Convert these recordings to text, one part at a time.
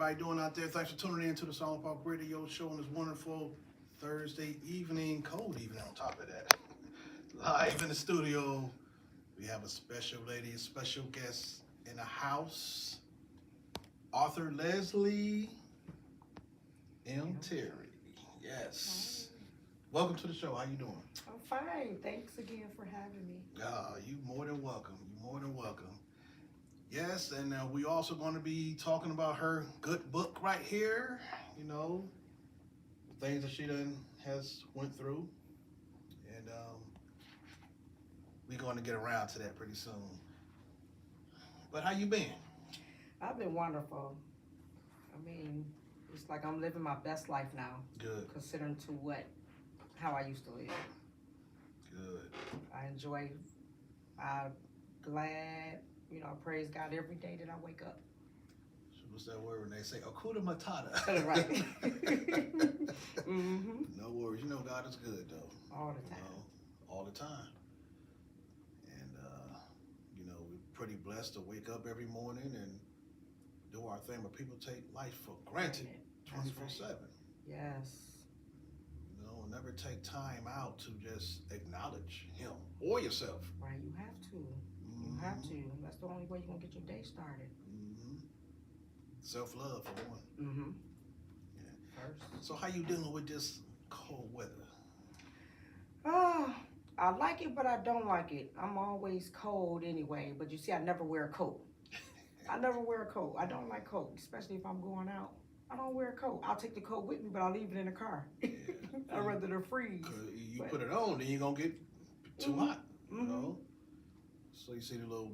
everybody doing out there? Thanks for tuning in to the Paulk Radio Show on this wonderful Thursday evening, cold evening on top of that. Live in the studio, we have a special lady, a special guest in the house, author Leslie M. Terry. Yes. Welcome to the show. How you doing? I'm fine. Thanks again for having me. You more than welcome. You more than welcome. Yes, and we also going to be talking about her good book right here. You know, the things that she has went through, and we're going to get around to that pretty soon. But how you been? I've been wonderful. I mean, it's like I'm living my best life now. Good. Considering to how I used to live. Good. I enjoy. I'm glad. Praise God every day that I wake up. What's that word when they say Akuta Matata? Right. Mm-hmm. No worries. You know God is good though. All the time. All the time. And we're pretty blessed to wake up every morning and do our thing, but people take life for granted 24/7. Yes. Never take time out to just acknowledge him or yourself. Right, you have to. You have to. That's the only way you're going to get your day started. Mm-hmm. Self-love for one. Mm-hmm. Yeah. First. So how you dealing with this cold weather? I like it, but I don't like it. I'm always cold anyway, but you see, I never wear a coat. I never wear a coat. I don't like coat, especially if I'm going out. I don't wear a coat. I'll take the coat with me, but I'll leave it in the car. Yeah. I'd rather than freeze. You put it on, then you're going to get too hot, you mm-hmm. know? So you see the little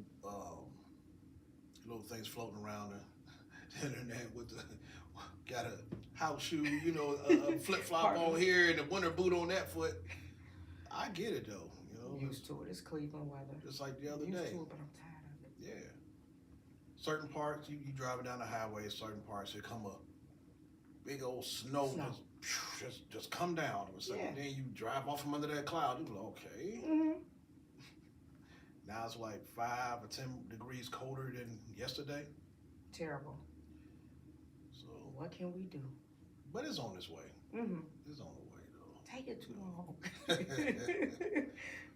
things floating around the internet with got a house shoe, a flip-flop on here and a winter boot on that foot. I get it, though, Used to it. It's Cleveland weather. Just like the other Used day. to it, but I'm tired of it. Yeah. Certain parts, you driving down the highway, certain parts, it come up. Big old snow. Just come down. Yeah. Then you drive off from under that cloud. You go, okay. Mm-hmm. Now it's like 5 or 10 degrees colder than yesterday. Terrible. So what can we do? But it's on its way. Mm-hmm. It's on the way though. Take it too long.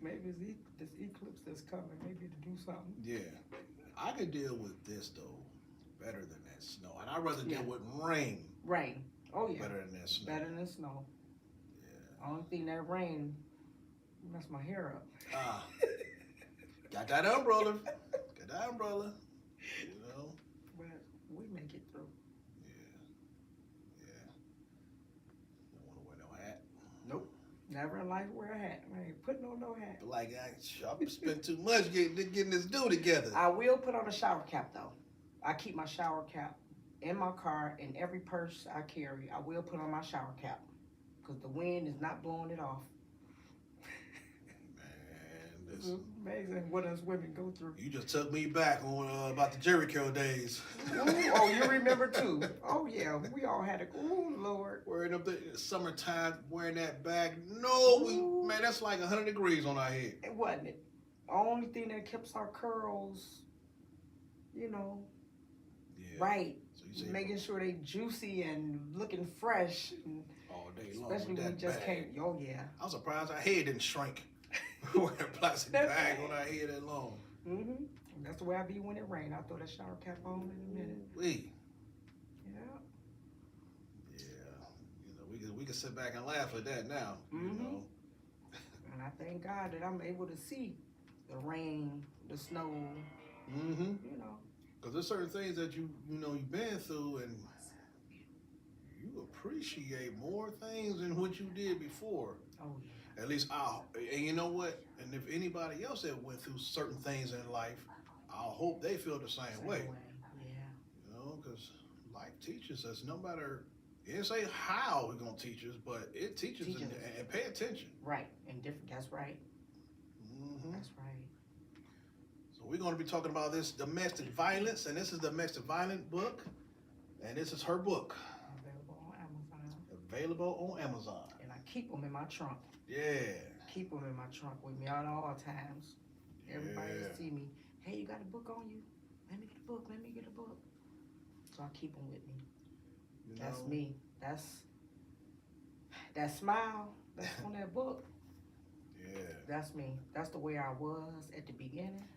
Maybe this eclipse that's coming. Maybe to do something. Yeah, I could deal with this though better than that snow, and I'd rather deal with rain. Rain. Oh yeah. Better than that snow. Better than snow. Yeah. Only thing that rain mess my hair up. Got that umbrella. Got that umbrella. But we make it through. Yeah. Don't want to wear no hat. Nope. Never in life wear a hat. I ain't putting on no hat. Like I spent too much getting this do together. I will put on a shower cap though. I keep my shower cap in my car, in every purse I carry. I will put on my shower cap because the wind is not blowing it off. Man, it's amazing what us women go through. You just took me back on about the Jericho days. Oh, you remember too? Oh yeah, we all had a. Oh Lord. Wearing up the summertime, wearing that bag. No, man, that's like 100 degrees on our head. It wasn't it. Only thing that keeps our curls, right. So making sure they juicy and looking fresh. And all day long. Especially when we just came. Oh yeah. I'm surprised our head didn't shrink. Wearing a plastic bag on our head that long. Mm-hmm. That's the way I be when it rains. I throw that shower cap on in a minute. Yeah. Yeah. We can sit back and laugh at that now. Mm-hmm. And I thank God that I'm able to see the rain, the snow. Mm-hmm. Because there's certain things that you've been through and you appreciate more things than what you did before. Oh yeah. At least and you know what? And if anybody else that went through certain things in life, I hope they feel the same way. Yeah. Because life teaches us no matter, it didn't say how it's going to teach us, but it teaches us and pay attention. Right. And different, that's right. Mm-hmm. That's right. So we're going to be talking about this domestic violence, and this is the domestic violence book, and this is her book. Available on Amazon. And I keep them in my trunk. Yeah. Keep them in my trunk with me at all times. Everybody see me. Hey, you got a book on you? Let me get a book. Let me get a book. So I keep them with me. You That's know? me. That's that smile. That's on that book. Yeah. That's me. That's the way I was at the beginning.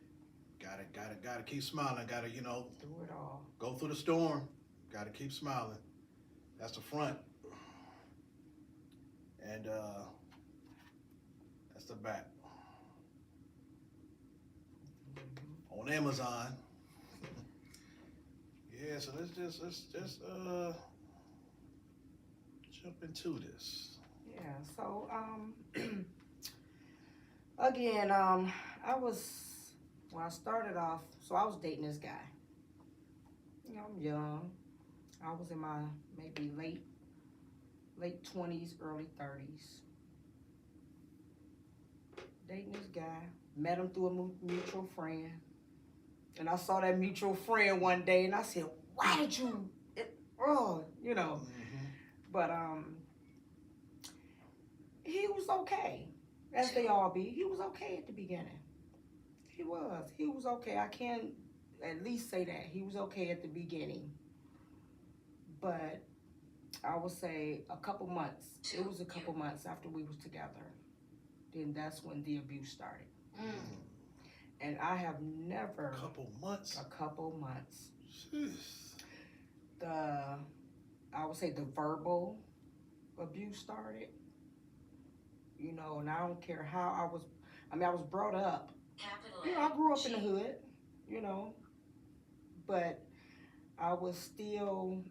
Gotta keep smiling. Gotta, Through it all. go through the storm. Gotta keep smiling. That's the front. And that's the back. Mhm. On Amazon. Yeah, so let's just jump into this. Yeah. So again, I was when I started off. So I was dating this guy. You know, I'm young. I was in my maybe late 20s, early 30s. Dating this guy. Met him through a mutual friend. And I saw that mutual friend one day, and I said, "Why did you?" Oh, Mm-hmm. But he was okay, as they all be. He was okay at the beginning. He was. He was okay. I can at least say that he was okay at the beginning. But I would say a couple months. It was a couple months after we was together. Then that's when the abuse started. Mm. And I have never. Couple months. A couple months. Jeez. I would say the verbal abuse started. And I don't care how I was. I mean, I was brought up. I grew up in the hood. You know, but I was still.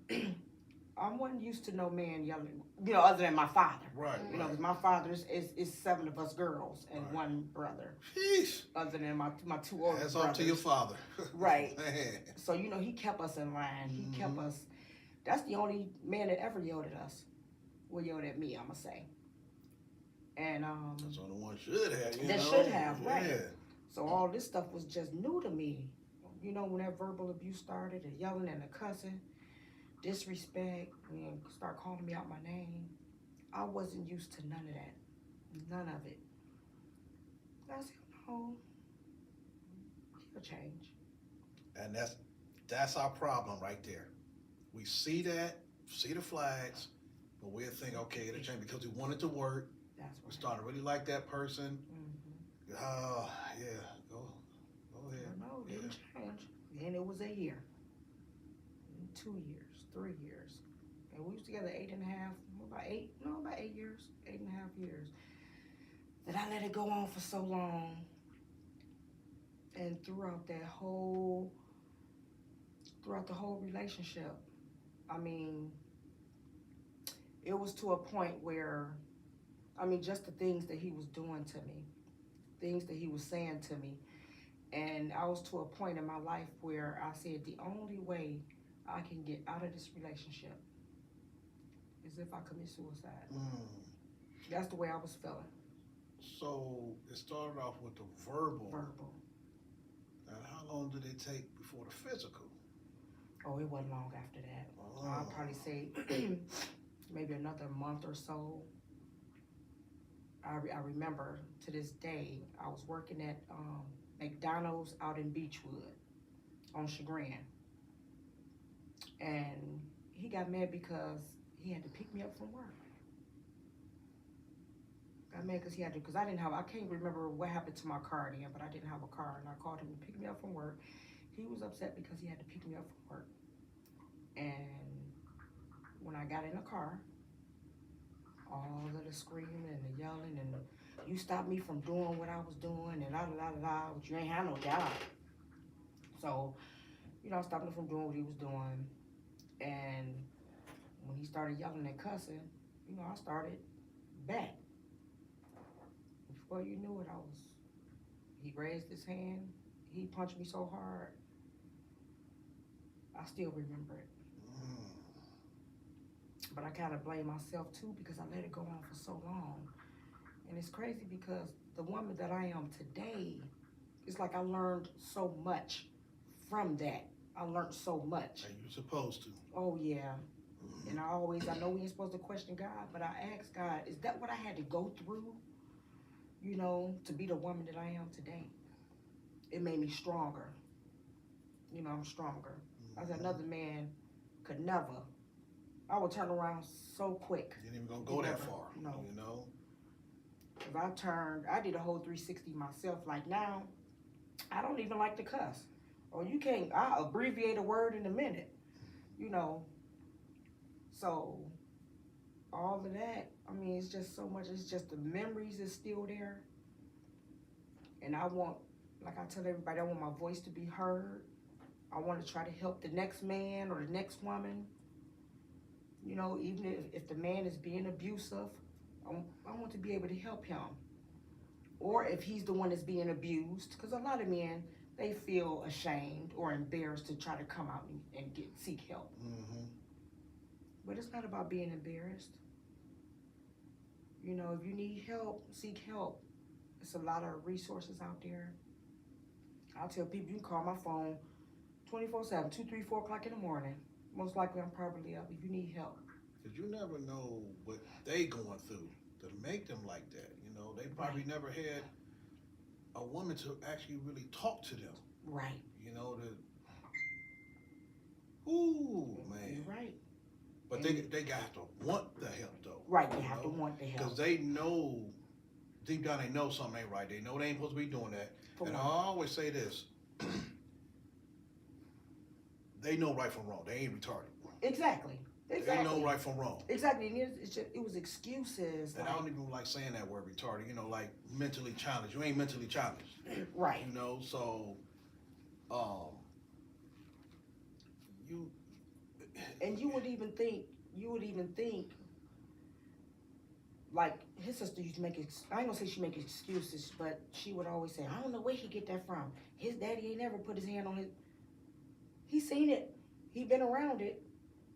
I wasn't used to no man yelling. Other than my father. Right. Because my father is 7 of us girls and Right. 1 brother. Jeez. Other than my 2 older That's brothers. off to your father. Right. Man. So he kept us in line. He kept Mhm. us. That's the only man that ever yelled at us. Well, yelled at me, I'ma say. And That's the only one should have. That should have, right. Yeah. So all this stuff was just new to me. When that verbal abuse started, the yelling and the cussing, disrespect, and start calling me out my name. I wasn't used to none of that. None of it. I said, no, he'll change. And that's our problem right there. We see the flags, but we'll think, okay, it'll change because we want it to work. That's We what. start to really like that person. Mm-hmm. Oh, yeah, go ahead. No, it didn't change. Then it was a year, 2 years, 3 years, and we was together 8.5, about 8 years, 8.5 years. That I let it go on for so long, and throughout the whole relationship, I mean, it was to a point where, just the things that he was doing to me, things that he was saying to me. And I was to a point in my life where I said the only way I can get out of this relationship is if I commit suicide. That's the way I was feeling. So it started off with the verbal. Verbal. And how long did it take before the physical? Oh, it wasn't long after that. Oh. I'll probably say maybe another month or so. I remember to this day, I was working at McDonald's out in Beechwood on Chagrin. And he got mad because he had to pick me up from work. Got mad because I didn't have, I can't remember what happened to my car then, but I didn't have a car, and I called him to pick me up from work. He was upset because he had to pick me up from work. And when I got in the car, all of the screaming and the yelling and you stopped me from doing what I was doing and but you ain't had no job. So, I stopped him from doing what he was doing. And when he started yelling and cussing, I started back. Before you knew it, he raised his hand, he punched me so hard, I still remember it. But I kind of blame myself too because I let it go on for so long. And it's crazy because the woman that I am today, it's like I learned so much from that. I learned so much. And you're supposed to. Oh, yeah. And I know we ain't supposed to question God, but I asked God, is that what I had to go through, to be the woman that I am today? It made me stronger. I'm stronger. I said, another man could never I would turn around so quick. You ain't even gonna go that Never. far. No. You know? Cause I did a whole 360 myself. Like now, I don't even like to cuss. Or you can't, I abbreviate a word in a minute. You know. So, all of that, I mean, it's just so much. It's just the memories is still there. And I want, like I tell everybody, I want my voice to be heard. I want to try to help the next man or the next woman. You know, even if the man is being abusive, I want to be able to help him. Or if he's the one that's being abused, because a lot of men, they feel ashamed or embarrassed to try to come out and seek help. Mm-hmm. But it's not about being embarrassed. You know, if you need help, seek help. There's a lot of resources out there. I'll tell people you can call my phone 24/7, 2, 3, 4 o'clock in the morning. Most likely I'm probably up if you need help. Because you never know what they going through to make them like that. You know, they probably never had a woman to actually really talk to them. Right. You know, ooh, man. You're right. But they got to want the help, though. Right, they have to want the help. Because they know, deep down they know something ain't right. They know they ain't supposed to be doing that. And I always say this. They know right from wrong. They ain't retarded. Exactly. They know right from wrong. Exactly. And it was excuses. And I don't even like saying that word retarded. You know, like mentally challenged. You ain't mentally challenged. Right. You know, so, you. And you would even think, like his sister used to make, I ain't gonna say she make excuses, but she would always say, I don't know where he get that from. His daddy ain't never put his hand on his, he seen it. He been around it.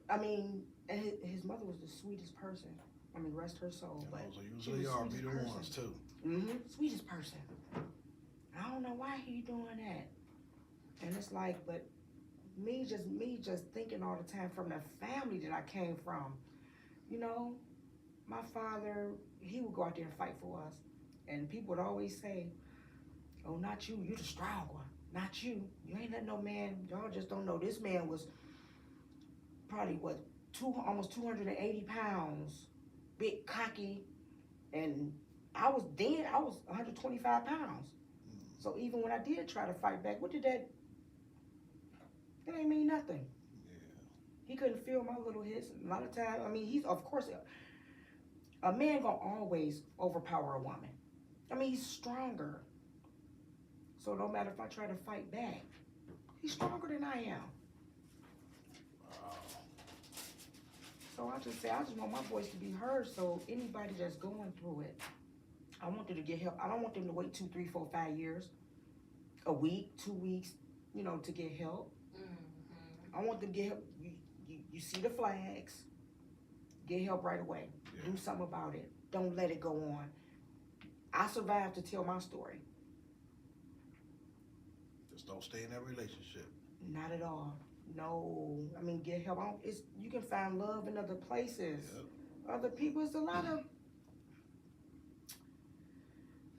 I mean, and his mother was the sweetest person. I mean, rest her soul. You know, But so usually are be the person. ones too. Mm-hmm. Sweetest person. I don't know why he doing that. And it's like, but me just thinking all the time from the family that I came from. You know, my father, he would go out there and fight for us. And people would always say, oh, not you, you the strong one. Not you. You ain't let no man, y'all just don't know. This man was probably, almost 280 pounds, big, cocky, and I was 125 pounds. So even when I did try to fight back, it ain't mean nothing. Yeah. He couldn't feel my little hits. A lot of times, I mean, he's, of course, a man gonna always overpower a woman. I mean, he's stronger. So no matter if I try to fight back, he's stronger than I am. Wow. So I just want my voice to be heard. So anybody that's going through it, I want them to get help. I don't want them to wait 2, 3, 4, 5 years, a week, 2 weeks, you know, to get help. Mm-hmm. I want them to get help. You see the flags, get help right away. Yeah. Do something about it. Don't let it go on. I survived to tell my story. Just don't stay in that relationship. Not at all. No. I mean, get help. You can find love in other places. Yep. Other people. It's a lot of,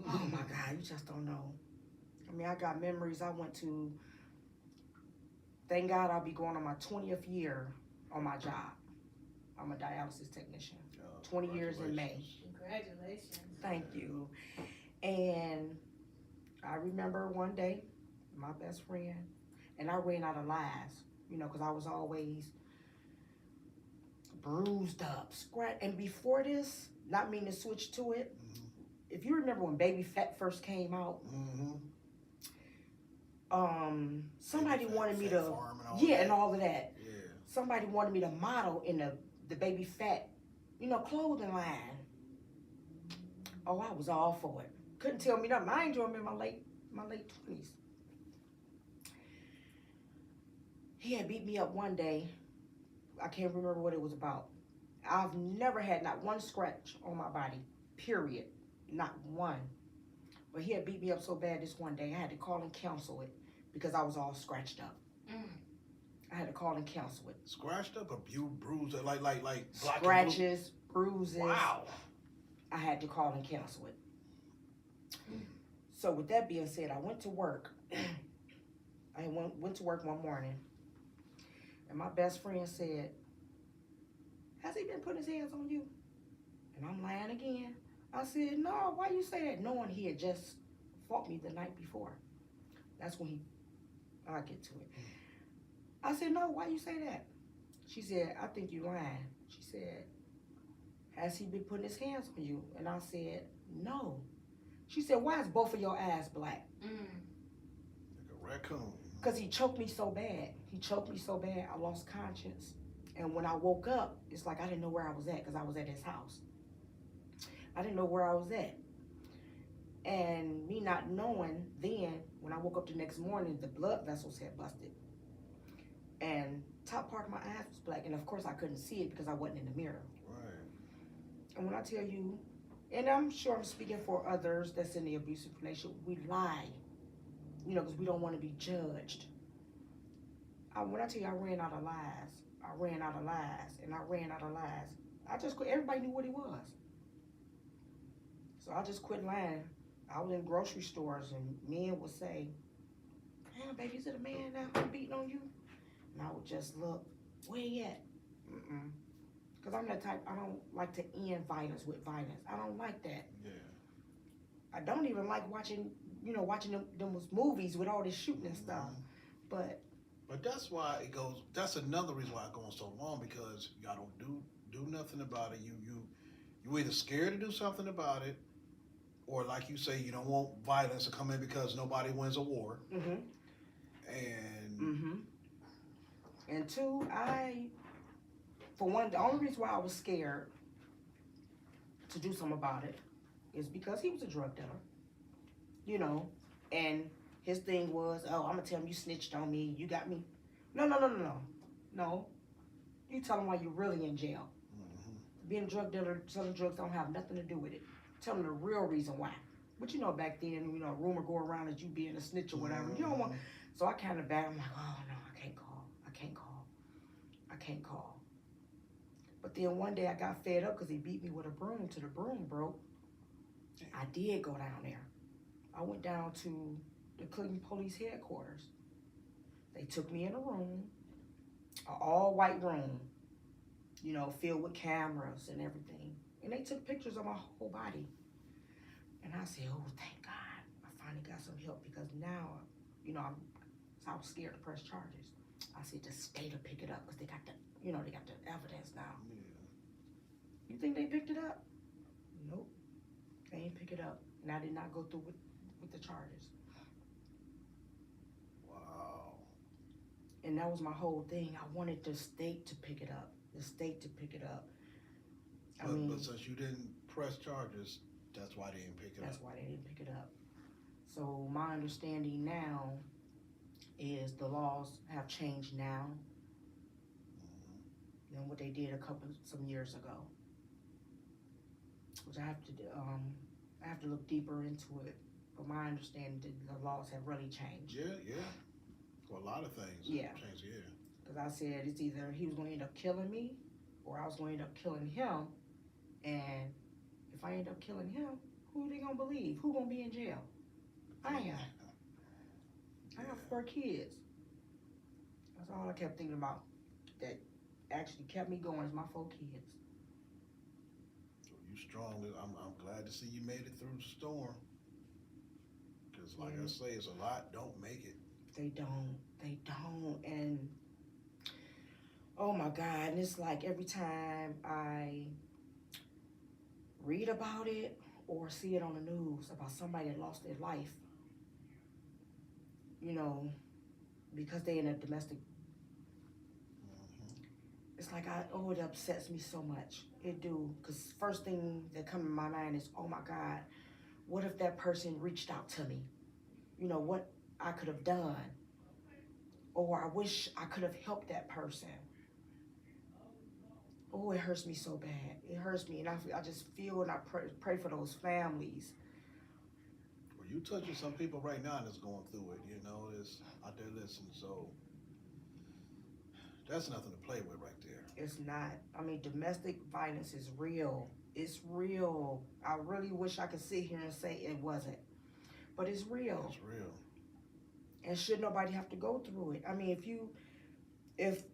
oh my God, you just don't know. I mean, I got memories. I went to, thank God I'll be going on my 20th year on my job. I'm a dialysis technician. 20 years in May. Congratulations. Thank you. And I remember one day, my best friend, and I ran out of lies, you know, because I was always bruised up, scratched. And before this, not meaning to switch to it, if you remember when Baby Fat first came out, somebody wanted me to, and all of that. Yeah. Somebody wanted me to model in the Baby Fat, you know, clothing line. Oh, I was all for it. Couldn't tell me nothing. I enjoyed me in my late 20s. He had beat me up one day. I can't remember what it was about. I've never had not one scratch on my body, period. Not one. But he had beat me up so bad this one day, I had to call and cancel it because I was all scratched up. I had to call and cancel it. Scratched up, bruised, like scratches, bruises. Wow. I had to call and cancel it. So with that being said, I went to work. I went to work one morning, and my best friend said, has he been putting his hands on you? And I'm lying again. I said, no, why you say that? Knowing he had just fought me the night before. That's when I'll get to it. I said, no, why you say that? She said, I think you lying. She said, has he been putting his hands on you? And I said, no. She said, why is both of your eyes black? Like a raccoon. Because he choked me so bad. He choked me so bad, I lost conscience. And when I woke up, it's like I didn't know where I was at because I was at his house. I didn't know where I was at. And me not knowing then, when I woke up the next morning, the blood vessels had busted. And top part of my eyes was black. And of course I couldn't see it because I wasn't in the mirror. Right. And when I tell you, and I'm sure I'm speaking for others that's in the abusive relationship, we lie, you know, because we don't want to be judged. When I tell you I ran out of lies, I ran out of lies, and I ran out of lies. I just quit. Everybody knew what he was. So I just quit lying. I was in grocery stores, and men would say, damn, baby, is it a man now beating on you? And I would just look, where he at? Because I'm that type, I don't like to end violence with violence. I don't like that. Yeah. I don't even like watching, you know, watching them movies with all this shooting and stuff. But that's why it goes, that's another reason why it goes so long, because y'all don't do nothing about it. You either scared to do something about it, or like you say, you don't want violence to come in because nobody wins a war. And two, for one, the only reason why I was scared to do something about it is because he was a drug dealer, you know, and his thing was, oh, I'm gonna tell him you snitched on me, you got me. No. You tell him why you're really in jail. Being a drug dealer, selling drugs don't have nothing to do with it. Tell them the real reason why. But you know, back then, you know, a rumor go around that you being a snitch or whatever. You don't want. So I kind of back. I'm like, oh no, I can't call. But then one day I got fed up because he beat me with a broom till the broom broke. I did go down there. I went down to the Clinton Police Headquarters. They took me in a room, an all-white room, you know, filled with cameras and everything. And they took pictures of my whole body. And I said, oh, thank God. I finally got some help because now, you know, I was scared to press charges. I said, just stay to pick it up because they got the, you know, they got the evidence now. You think they picked it up? Nope. They ain't pick it up. And I did not go through with the charges. Wow. And that was my whole thing. I wanted the state to pick it up. The state to pick it up. But since you didn't press charges, that's why they didn't pick it up. That's why they didn't pick it up. So my understanding now is the laws have changed now than what they did some years ago. Which I have to look deeper into it. But my understanding is the laws have really changed. Yeah. For a lot of things. Yeah. Changed, yeah. Because I said it's either he was going to end up killing me or I was going to end up killing him. And if I end up killing him, who are they going to believe? Who going to be in jail? I am. I got 4 kids. That's all I kept thinking about. That actually kept me going is my 4 kids. You strong. I'm glad to see you made it through the storm. Because like I say, it's a lot don't make it. They don't. And oh my God, and it's like every time I read about it or see it on the news about somebody that lost their life, you know, because they in a domestic, it's like, it upsets me so much. It do, because first thing that comes to my mind is, oh my God, what if that person reached out to me? You know, what I could have done. Or I wish I could have helped that person. Oh, it hurts me so bad. It hurts me, and I just feel and I pray for those families. Well, you touching some people right now that's going through it, you know, that's out there listening, so that's nothing to play with right there. It's not. I mean, domestic violence is real. It's real. I really wish I could sit here and say it wasn't, but it's real. It's real. And should nobody have to go through it? I mean, if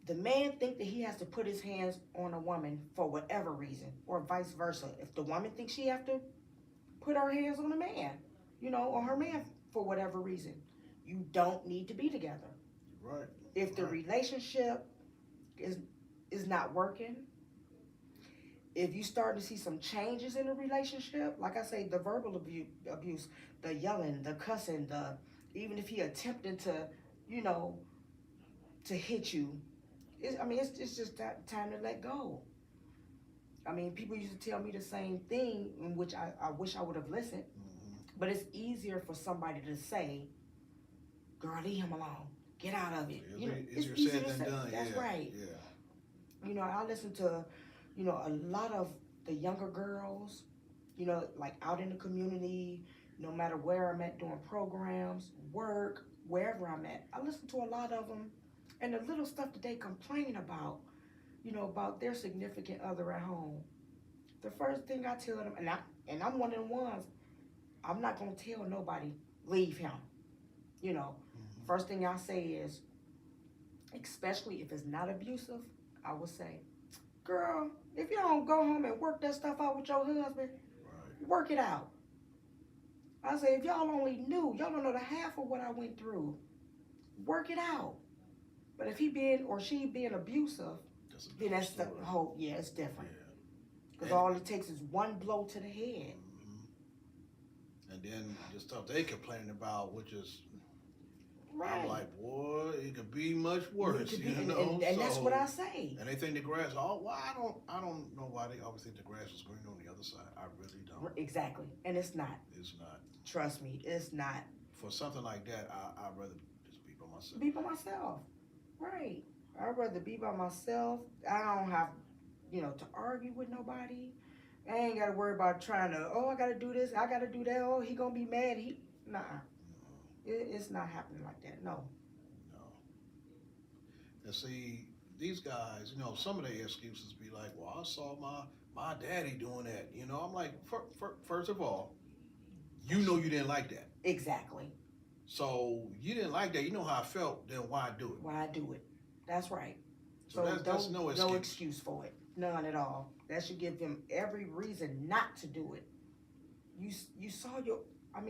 the man think that he has to put his hands on a woman for whatever reason, or vice versa. If the woman thinks she have to put her hands on a man, or her man for whatever reason, you don't need to be together. Right. If the relationship is not working, if you start to see some changes in the relationship, like I say, the verbal abuse, the yelling, the cussing, even if he attempted to, to hit you, it's just that time to let go. I mean, people used to tell me the same thing, in which I wish I would have listened. But it's easier for somebody to say, "Girl, leave him alone. Get out of it." It's easier said than done. That's right. Yeah. I listen to, a lot of the younger girls, like out in the community, no matter where I'm at doing programs, work, wherever I'm at. I listen to a lot of them, and the little stuff that they complain about, about their significant other at home. The first thing I tell them, and I'm one of the ones, I'm not gonna tell nobody, leave him. First thing I say is, especially if it's not abusive, I will say, girl, if you don't go home and work that stuff out with your husband, work it out. I say, if y'all only knew, y'all don't know the half of what I went through, work it out. But if he being or she being abusive, then that's the whole, it's different. Because all it takes is one blow to the head. And then the stuff they complaining about, which is, right. I'm like, boy, it could be much worse, And that's what I say. And they think the grass, I don't know why they always think the grass is green on the other side. I really don't. Exactly. And it's not. It's not. Trust me, it's not. For something like that, I'd rather just be by myself. Be by myself. Right. I'd rather be by myself. I don't have, to argue with nobody. I ain't got to worry about trying to, I got to do this, I got to do that. Oh, he going to be mad. Nah. It's not happening like that. No. And see, these guys, some of their excuses be like, well, I saw my daddy doing that. I'm like, first of all, you didn't like that. Exactly. So you didn't like that. You know how I felt. Then why do it? Why do it? That's right. So that's no excuse. No excuse for it. None at all. That should give them every reason not to do it. You saw your. I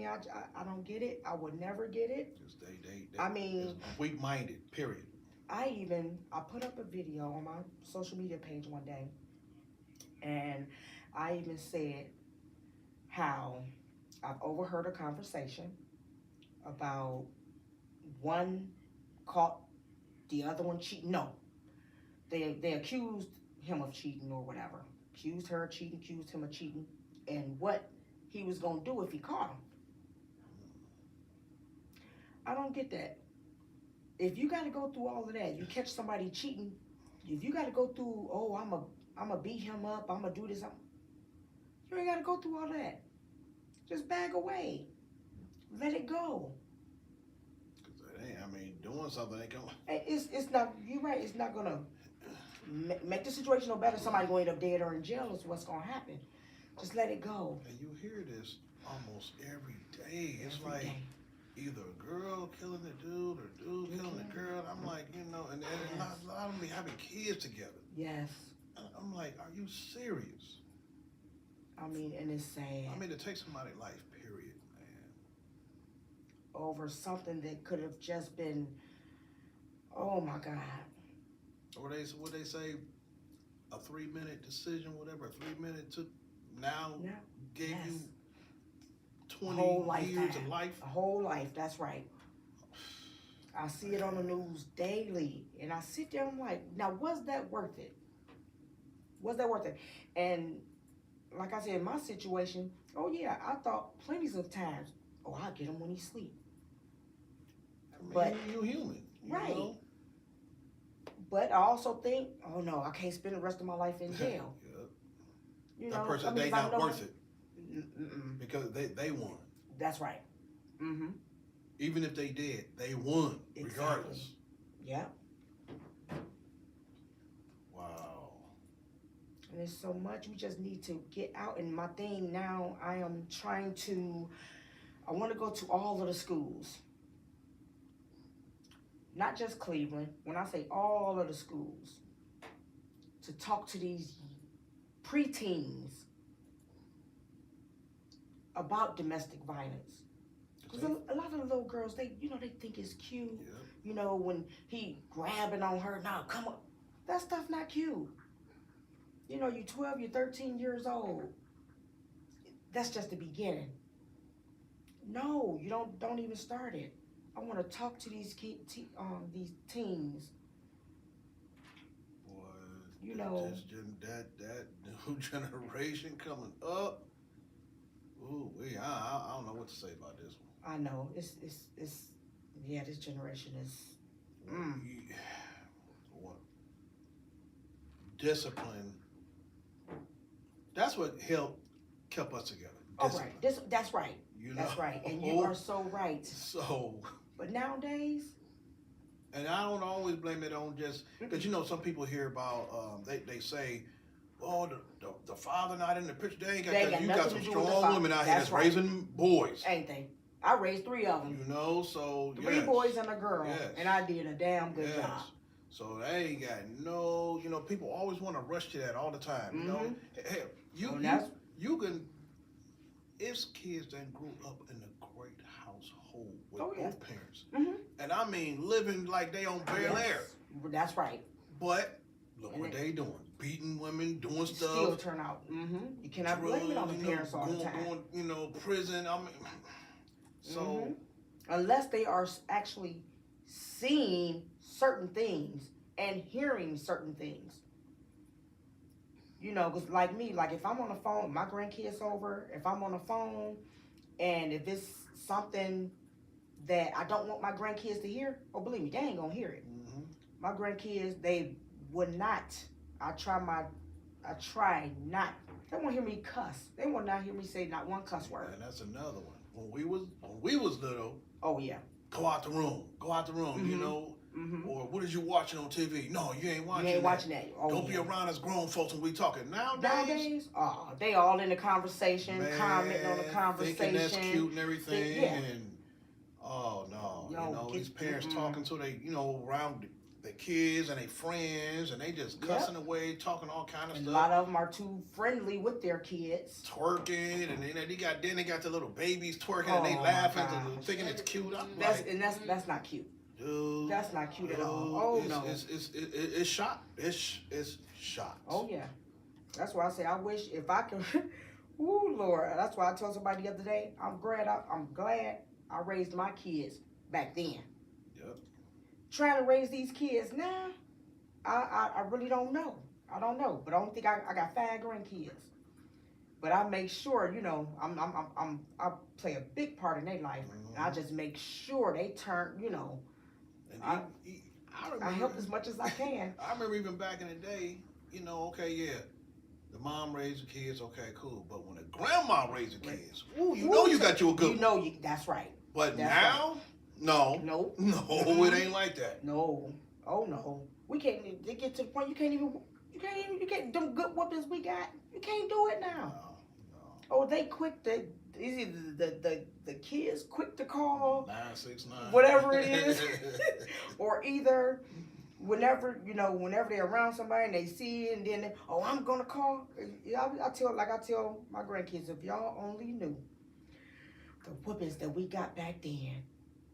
don't get it. I would never get it. Just they weak-minded. Period. I put up a video on my social media page one day, and I even said how I've overheard a conversation about one caught the other one cheating. No, they accused him of cheating or whatever. Accused her of cheating, accused him of cheating, and what he was gonna do if he caught him. I don't get that. If you got to go through all of that, you catch somebody cheating. If you got to go through, I'm a beat him up, I'm gonna do this. You ain't got to go through all that. Just bag away. Let it go. Doing something ain't going. It's not. You're right. It's not gonna make the situation no better. Somebody going to end up dead or in jail is what's gonna happen. Just let it go. And you hear this almost every day. It's every like day. Either a girl killing the dude or dude killing the girl. I'm like, and a lot of them having kids together. Yes. I'm like, are you serious? And it's sad. To take somebody's life, period, man. Over something that could have just been, oh my God. What they say, a 3-minute decision, whatever, a 3-minute took now gave you 20 years of life. A whole life, that's right. I see it on the news daily, and I sit there and I'm like, now was that worth it? Was that worth it? And like I said, in my situation, I thought plenty of times, I'll get him when he sleep. But you're human. Right. Know? But I also think, oh no, I can't spend the rest of my life in jail. That person, they not worth it. Because they won. That's right. Mm-hmm. Even if they did, they won, regardless. Yeah. Wow. And there's so much we just need to get out. And my thing now, I want to go to all of the schools. not just Cleveland, when I say all of the schools, to talk to these preteens about domestic violence. Because a lot of the little girls, they think it's cute. Yeah. When he grabbing on her, now come on. That stuff not cute. You 12, you're 13 years old. That's just the beginning. No, you don't even start it. I want to talk to these these teens. Boy, that new generation coming up. Ooh, I don't know what to say about this one. I know it's this generation is. What? Discipline. That's what kept us together. All right, that's right. That's right, and you are so right. So. But nowadays. And I don't always blame it on just because some people hear about they say, oh, the father not in the picture. They ain't got that. You got some strong women out here that's raising boys. Ain't they? I raised 3 of them. So 3 boys and a girl, and I did a damn good job. So they ain't got no. People always want to rush to that all the time. Hey, you can. It's kids that grew up in a great household with both parents, and I mean living like they on Bel Air. That's right. But look what they doing. Beating women, doing stuff. Still turn out. You cannot blame it on the parents all the time. Going, prison. I mean, so unless they are actually seeing certain things and hearing certain things. Because like me, like if I'm on the phone, my grandkids over, if I'm on the phone, and if it's something that I don't want my grandkids to hear, believe me, they ain't gonna hear it. My grandkids, they would not. I try not. They won't hear me cuss. They will not hear me say not one cuss word. And that's another one. When we was little. Oh yeah. Go out the room. Or what is you watching on TV? No, you ain't watching. You ain't watching that. Don't be around us grown folks when we talking. Nowadays, they all in the conversation, commenting on the conversation, thinking that's cute and everything. And these parents talking to they, around their kids and their friends, and they just cussing away, talking all kind of stuff. A lot of them are too friendly with their kids. Twerking, and then they got the little babies twerking, and they laughing, thinking it's cute. That's not cute. Dude, that's not cute at all. No, it's shot. It's shot. Oh yeah, that's why I say I wish if I could. Ooh Lord, that's why I told somebody the other day. I'm glad I raised my kids back then. Yep. Trying to raise these kids now, I really don't know. I don't know, but I don't think I got 5 grandkids. But I make sure, I play a big part in their life. And I just make sure they turn, I help as much as I can. I remember even back in the day, the mom raised the kids, okay, cool. But when the grandma raised the kids, you got you a good one. That's right. But now, no, it ain't like that. No, no. We can't get to the point you can't them good whoopings we got. You can't do it now. No. Oh, they quick is either the kids quick to call 969 whatever it is, or either whenever they're around somebody and they see it and then I'm gonna call. I tell my grandkids, if y'all only knew the whoopings that we got back then,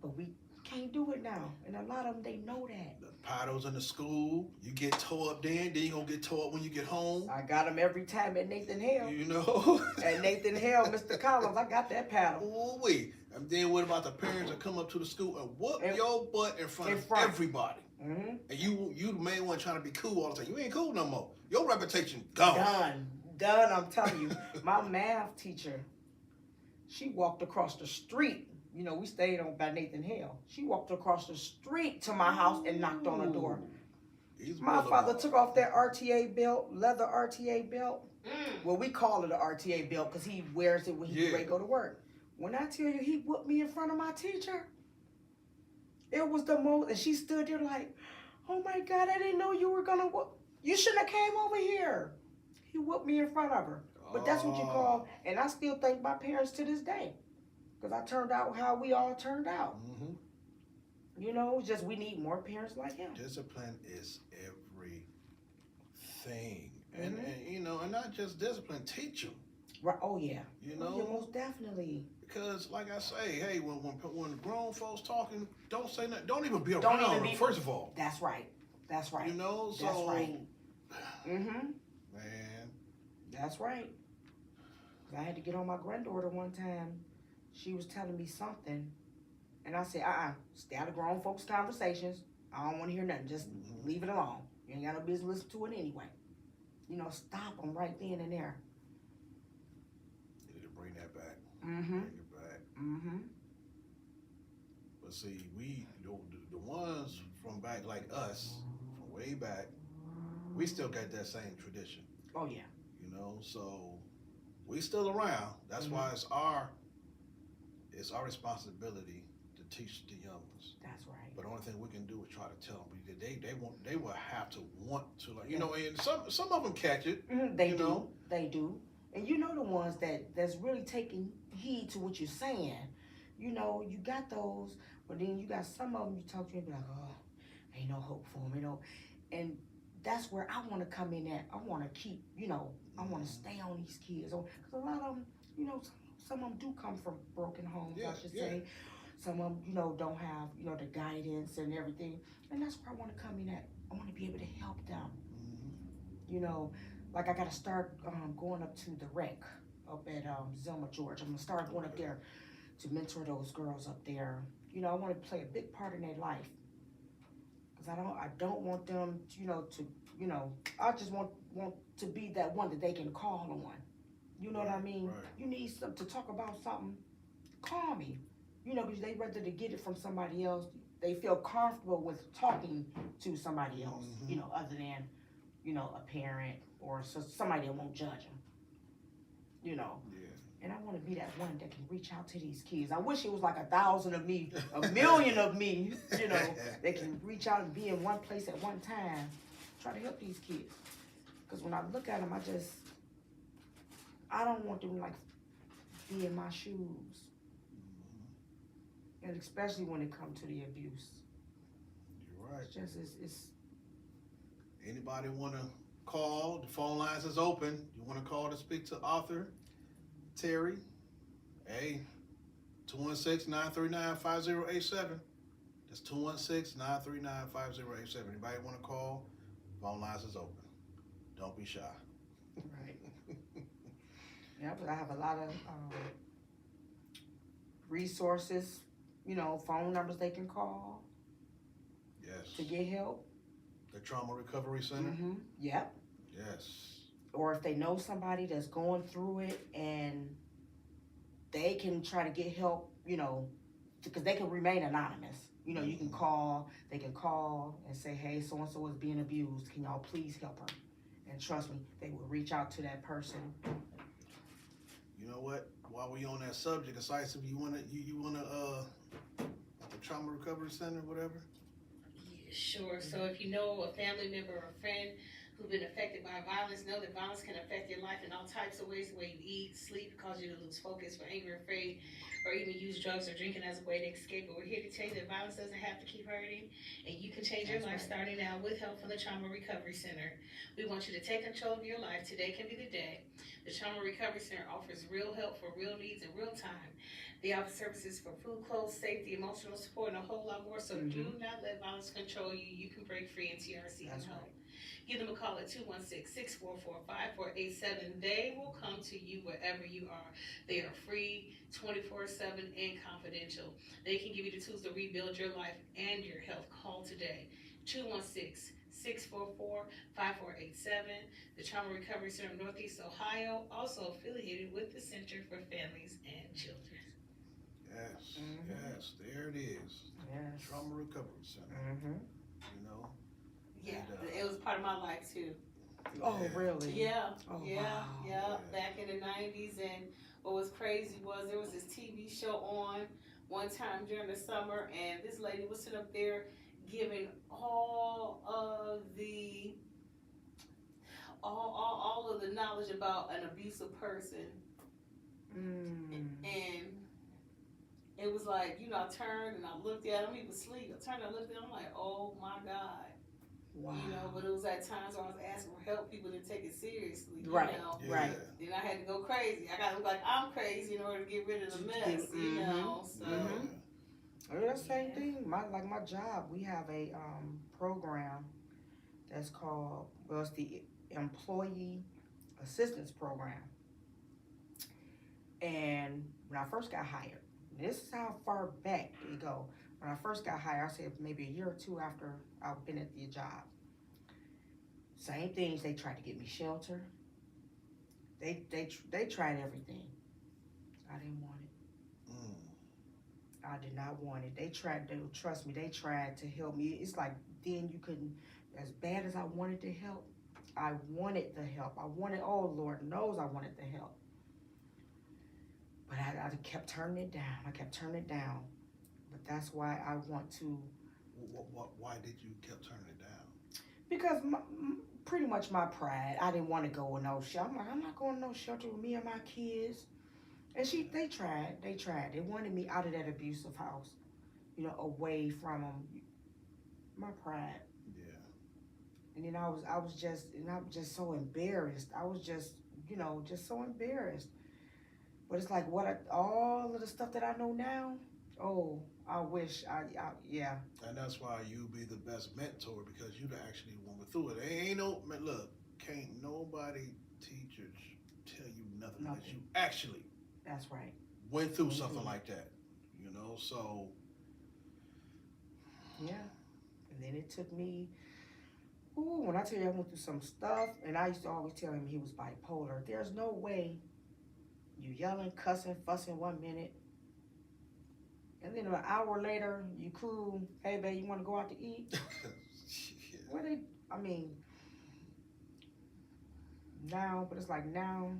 but we can't do it now, and a lot of them they know that. The paddles in the school, you get tore up then you gonna get tore up when you get home. I got them every time at Nathan Hale. At Nathan Hale, Mr. Collins, I got that paddle. Oh wait, and then what about the parents that come up to the school and whoop your butt in front of everybody? And you the main one trying to be cool all the time. You ain't cool no more. Your reputation gone. Done. I'm telling you, my math teacher, she walked across the street. We stayed on by Nathan Hale. She walked across the street to my house and knocked on the door. My father took off that RTA belt, leather RTA belt. Well, we call it an RTA belt because he wears it when he ready to go to work. When I tell you he whooped me in front of my teacher, it was the most, and she stood there like, oh my God, I didn't know you were gonna whoop. You shouldn't have came over here. He whooped me in front of her. But that's what you call, and I still thank my parents to this day. Because I turned out how we all turned out. You know, just we need more parents like him. Discipline is everything. And, Mhm. and you know, and not just discipline, teach them. Right. Oh yeah. You Oh yeah. know, Most definitely. because like I say, hey, when grown folks talking, don't say nothing. Don't even be Don't around even them. be. First of all, That's right. That's right. you know. That's So, right. Mhm. man, That's right. 'Cause I had to get on my granddaughter one time. She was telling me something, and I said, stay out of grown folks' conversations. I don't want to hear nothing. Just leave it alone. You ain't got no business listening to it anyway. You know, stop them right then and there. you need to bring that back. Mm-hmm. Bring it back. Mm-hmm. But see, the ones from back like us, from way back, we still got that same tradition. Oh yeah. You know, so we still around. That's why it's our responsibility to teach the young ones. That's right. But the only thing we can do is try to tell them. They will have to want to learn. You know, and some of them catch it. They you do. know? They do. And you know the ones that's really taking heed to what you're saying. You know, you got those, but then you got some of them you talk to and be like, oh, ain't no hope for them, you know. And that's where I want to come in at. I want to keep, you know, I want to stay on these kids. Because a lot of them, you know, some of them do come from broken homes, I should say. Some of them, you know, don't have, you know, the guidance and everything. And that's where I want to come in at. I want to be able to help them. You know, like I got to start going up to the rec up at Zelma, Georgia. I'm going to start going up there to mentor those girls up there. You know, I want to play a big part in their life. Because I don't want them, I just want to be that one that they can call on. You know what I mean? Right. You need to talk about something, call me. You know, because they rather to get it from somebody else. They feel comfortable with talking to somebody else, you know, other than, you know, a parent or somebody that won't judge them. You know. Yeah. And I want to be that one that can reach out to these kids. I wish it was like 1,000 of me, 1,000,000 of me, you know, that can reach out and be in one place at one time, try to help these kids. Because when I look at them, I don't want them like be in my shoes. And especially when it comes to the abuse. You're right. It's just, it's Anybody want to call? The phone lines is open. You want to call to speak to author Terry? Hey, 216-939-5087. That's 216-939-5087. Anybody want to call? Phone lines is open. Don't be shy. right. Yeah, but I have a lot of resources, you know, phone numbers they can call. Yes. To get help. The Trauma Recovery Center? Mm-hmm. Yep. Yes. Or if they know somebody that's going through it and they can try to get help, you know, because they can remain anonymous. You know, you can call, they can call and say, hey, so-and-so is being abused. Can y'all please help her? And trust me, they will reach out to that person. You know what? While we on that subject, Decisive, you wanna the Trauma Recovery Center, whatever? Yeah, sure. So if you know a family member or a friend who've been affected by violence, know that violence can affect your life in all types of ways. The way you eat, sleep, cause you to lose focus, for anger, afraid, or even use drugs or drinking as a way to escape. But we're here to tell you that violence doesn't have to keep hurting, and you can change your life starting now with help from the Trauma Recovery Center. We want you to take control of your life. Today can be the day. The Trauma Recovery Center offers real help for real needs in real time. They offer services for food, clothes, safety, emotional support, and a whole lot more. So do not let violence control you. You can break free, and TRC can help. Give them a call at 216-644-5487. They will come to you wherever you are. They are free, 24/7, and confidential. They can give you the tools to rebuild your life and your health. Call today. 216-644-5487. The Trauma Recovery Center of Northeast Ohio, also affiliated with the Center for Families and Children. Yes, yes, there it is. Yes. Trauma Recovery Center. You know? Yeah, And, it was part of my life too. Oh, really? Yeah, oh, yeah, wow. yeah. Back in the 90s, and what was crazy was there was this TV show on one time during the summer, and this lady was sitting up there giving all of the knowledge about an abusive person, and it was like, you know, I turned and I looked at him. He was asleep. I turned and I looked at him. I'm like, oh my God. Wow. You know, but it was at times where I was asking for help. People didn't take it seriously. Right. You know? Yeah. Right. Then I had to go crazy. I got to look like I'm crazy in order to get rid of the mess. You know, so. That's the same thing. My job, we have a program that's called, well, it's the Employee Assistance Program. And when I first got hired, this is how far back it go. When I first got hired, I said maybe a year or two after I've been at the job. Same things. They tried to get me shelter. They tried everything. I didn't want it. I did not want it. They tried to, trust me, they tried to help me. It's like then you couldn't, as bad as I wanted to help, I wanted the help. I wanted, oh Lord knows I wanted the help. But I kept turning it down. I kept turning it down. But that's why I want to. Why did you kept turning it down? Because pretty much my pride. I didn't want to go with no shelter. I'm like, I'm not going to no shelter with me and my kids. And they tried. They wanted me out of that abusive house, you know, away from them. My pride. Yeah. And then I was just so embarrassed. I was just, you know, just so embarrassed. But it's like all of the stuff that I know now. Oh, I wish yeah. And that's why you be the best mentor, because you actually went through it. Ain't no, man, look, can't nobody teachers tell you nothing. That you actually. That's right. Went through something like that, you know, so. Yeah. And then it took me, when I tell you I went through some stuff, and I used to always tell him he was bipolar. There's no way you yelling, cussing, fussing 1 minute, and then an hour later, you cool, hey babe, you want to go out to eat? Now, but it's like now,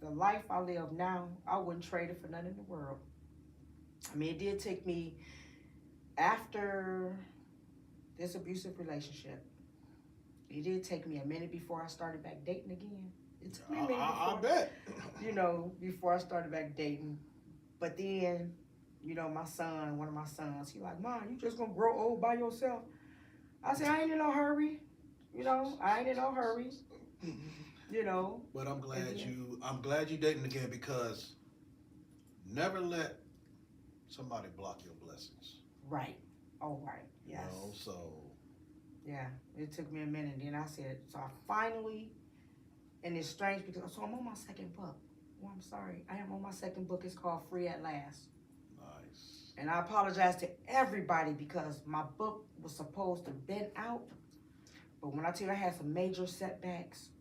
the life I live now, I wouldn't trade it for nothing in the world. I mean, it did take me, after this abusive relationship, it did take me a minute before I started back dating again. It took me a minute before, I bet. You know, before I started back dating. But then, you know, one of my sons, he like, Mom, you just gonna grow old by yourself? I said, I ain't in no hurry. You know, I ain't in no hurry. You know. But I'm glad you dating again, because never let somebody block your blessings. Right. Oh, right. Yes. You know, so. Yeah, it took me a minute. Then I said, so I finally, and it's strange because, so I'm on my second book. Well, I'm sorry. I am on my second book. It's called Free at Last. Nice. And I apologize to everybody because my book was supposed to have been out. But when I tell you I had some major setbacks,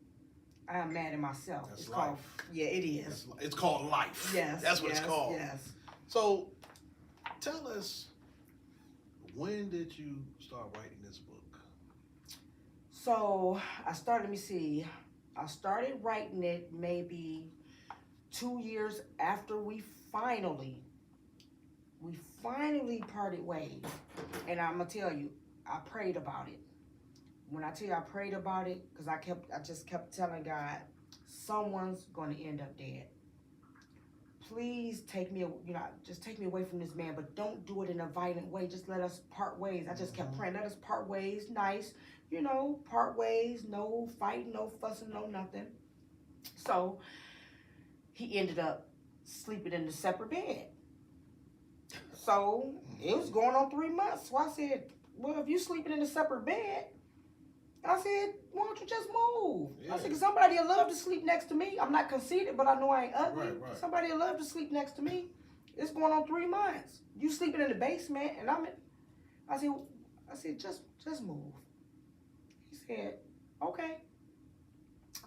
I am mad at myself. That's it's life. Called, yeah, it is. It's called life. Yes. That's what it's called. Yes. So, tell us, when did you start writing this book? So, I started writing it maybe 2 years after we finally parted ways. And I'm going to tell you, I prayed about it. When I tell you I prayed about it, because I just kept telling God, someone's going to end up dead. Please take me, just take me away from this man, but don't do it in a violent way. Just let us part ways. I just kept praying, let us part ways, nice, part ways, no fighting, no fussing, no nothing. So he ended up sleeping in a separate bed. So it was going on 3 months. So I said, well, if you sleeping in a separate bed, I said, why don't you just move? Yeah. I said, because somebody will love to sleep next to me. I'm not conceited, but I know I ain't ugly. Right. Somebody will love to sleep next to me. It's going on 3 months. You sleeping in the basement, and I said, just move. He said, okay.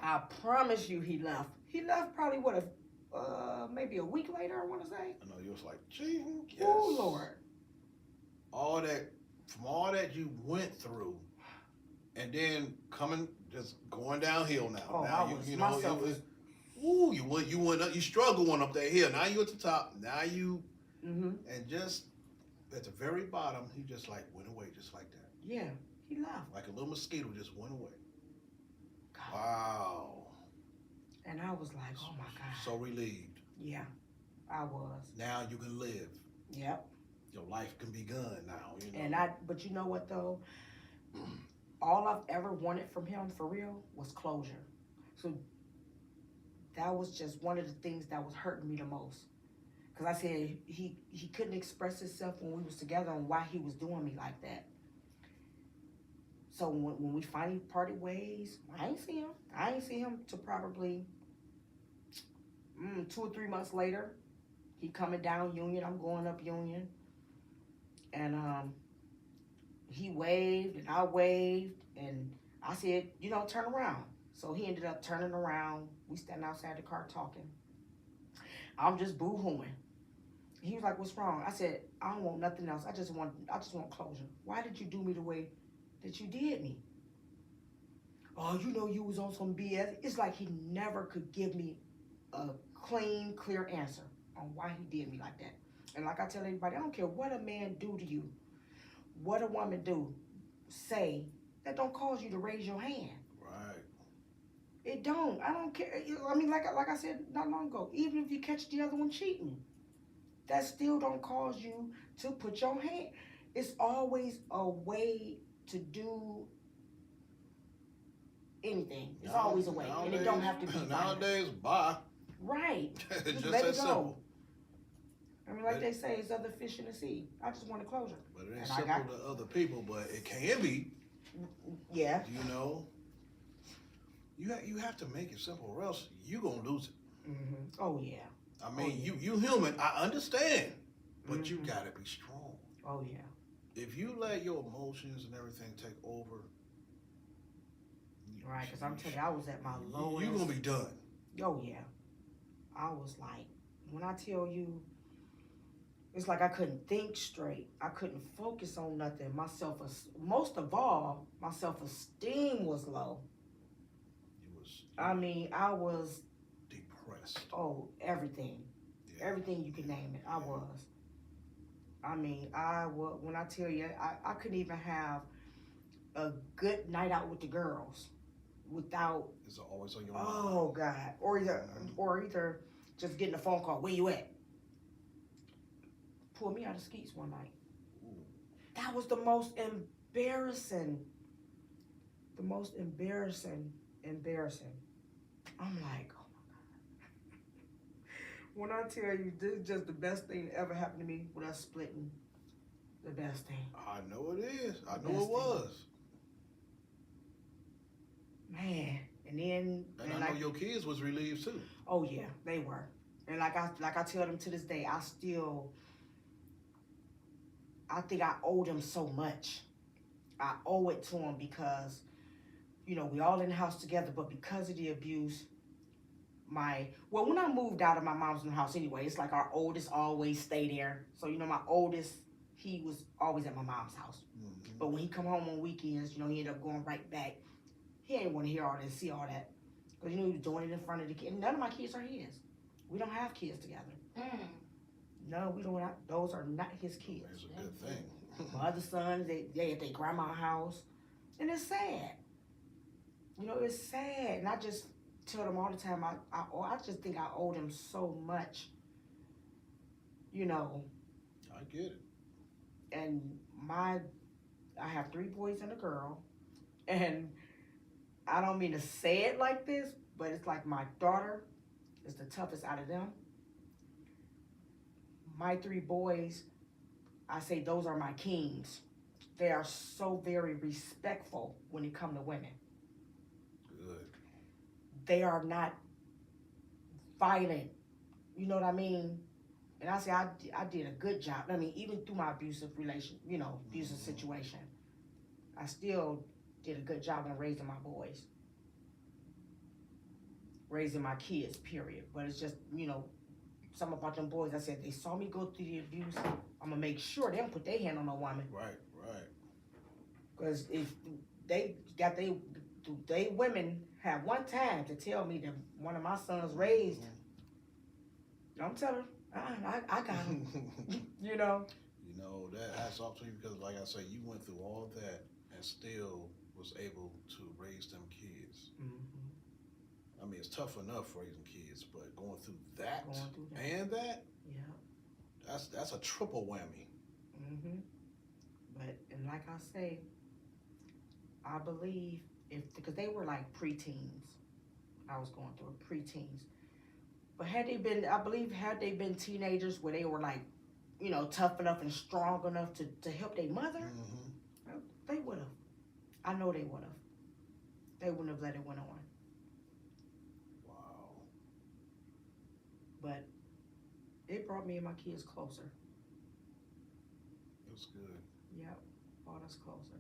I promise you he left. He left probably, maybe a week later, I want to say. I know, you was like, gee, yes. Oh, Lord. From all that you went through, and then going downhill now. Oh, now you struggle going up that hill. Now you at the top. Now you, and just at the very bottom, he just like went away just like that. Yeah, he left. Like a little mosquito just went away. God. Wow. And I was like, oh my God. So relieved. Yeah, I was. Now you can live. Yep. Your life can be gone now, you know. But you know what though? All I've ever wanted from him for real was closure. So that was just one of the things that was hurting me the most. Cause I said he couldn't express himself when we was together and why he was doing me like that. So when we finally parted ways, I ain't see him. I ain't see him till probably 2 or 3 months later. He coming down Union. I'm going up Union, and he waved and I waved and I said, turn around. So he ended up turning around. We standing outside the car talking. I'm just boo-hooing. He was like, "What's wrong?" I said, "I don't want nothing else. I just want closure. Why did you do me the way that you did me?" "Oh, you was on some BS." It's like he never could give me a clean, clear answer on why he did me like that. And like I tell everybody, I don't care what a man do to you, what a woman do, say, that don't cause you to raise your hand. Right. It don't. I don't care. I mean, like I said not long ago, even if you catch the other one cheating, that still don't cause you to put your hand. It's always a way to do anything. It's always a way, and it don't have to be violent. Nowadays, bye. Right. Just let that it go. Simple. I mean, like they say, it's other fish in the sea. I just want a closure. But it ain't simple to other people, but it can be. Yeah. You have to make it simple, or else you gonna lose it. Mm-hmm. Oh yeah. I mean, you human. I understand, but you gotta be strong. Oh yeah. If you let your emotions and everything take over, right? Because I'm telling you, I was at my lowest. You gonna be done. Oh yeah. I was like, when I tell you, it's like I couldn't think straight. I couldn't focus on nothing. Most of all, my self-esteem was low. I mean, I was depressed. Oh, everything. Yeah. Everything you could name it, I was. I mean, when I tell you, I couldn't even have a good night out with the girls without. Is it always on your mind? Oh God. Or either just getting a phone call, "Where you at?" Pulled me out of skeets one night. Ooh. That was the most embarrassing. Embarrassing. I'm like, oh my God. When I tell you, this is just the best thing that ever happened to me with us splitting. The best thing. I know it is. I know it was. Man. And then. And I know your kids was relieved too. Oh yeah, they were. And like I tell them to this day, I think I owe them so much. I owe it to them because, we all in the house together, but because of the abuse, when I moved out of my mom's new house anyway, it's like our oldest always stay there. So, my oldest, he was always at my mom's house. Mm-hmm. But when he come home on weekends, he ended up going right back. He ain't want to hear all that, see all that. Because, he was doing it in front of the kids. None of my kids are his. We don't have kids together. No, we don't. Those are not his kids. That's a good thing. My other sons, they at their grandma's house, and it's sad. It's sad, and I just tell them all the time. I just think I owe them so much. I get it. And I have 3 boys and a girl, and I don't mean to say it like this, but it's like my daughter is the toughest out of them. My 3 boys, I say those are my kings. They are so very respectful when it comes to women. Good. They are not violent. You know what I mean? And I say I did a good job. I mean, even through my abusive situation, I still did a good job on raising my boys. Raising my kids, period. But it's just, something about them boys. I said, they saw me go through the abuse. I'm going to make sure they don't put their hand on no woman. Right. Because if they women have one time to tell me that one of my sons raised, I'm telling her, I got him. That hats off to you because, like I say, you went through all that and still was able to raise them kids. Mm-hmm. I mean, it's tough enough raising kids, but going through that. Yeah. That's a triple whammy. But and like I say, I believe because they were like preteens, I was going through preteens. But had they been, I believe, had they been teenagers where they were like, tough enough and strong enough to help their mother, they would have. I know they would have. They wouldn't have let it went on. Wow. But it brought me and my kids closer. That's good. Yep, brought us closer.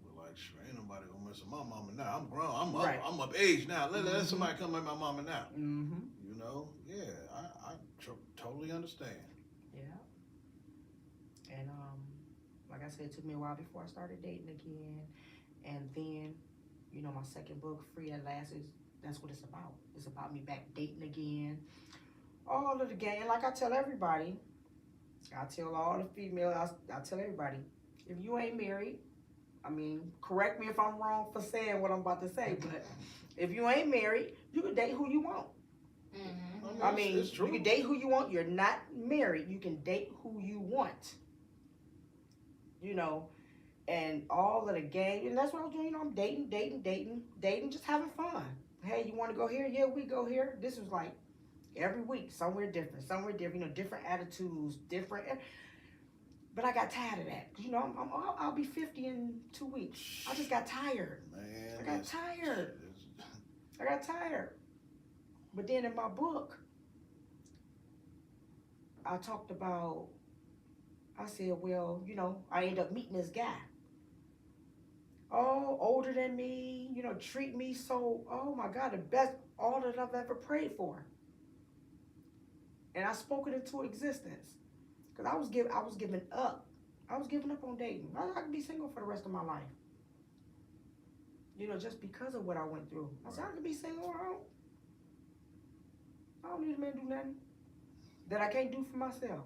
Well, like, sure, ain't nobody gonna mess with my mama now. I'm grown. Right. I'm up age now. Let somebody come at my mama now. You know? Yeah, I totally understand. Yeah. And like I said, it took me a while before I started dating again. And then, my second book, Free at Last, that's what it's about. It's about me back dating again. All of the game. Like I tell everybody, I tell all the females, I tell everybody, if you ain't married, correct me if I'm wrong for saying what I'm about to say, but if you ain't married, you can date who you want. It's true. You can date who you want. You're not married. You can date who you want. And all of the game, and that's what I was doing. I'm dating, just having fun. Hey, you want to go here? Yeah, we go here. This was like every week, somewhere different, different attitudes, different. But I got tired of that. I'll be 50 in 2 weeks. I just got tired. Man, I got tired. But then in my book, I talked about, I said, well, I ended up meeting this guy. Oh, older than me, treat me so, oh my God, the best, all that I've ever prayed for. And I spoke it into existence. Because I was giving up. I was giving up on dating. I could be single for the rest of my life. Just because of what I went through. I said, I could be single. I don't need a man to do nothing that I can't do for myself.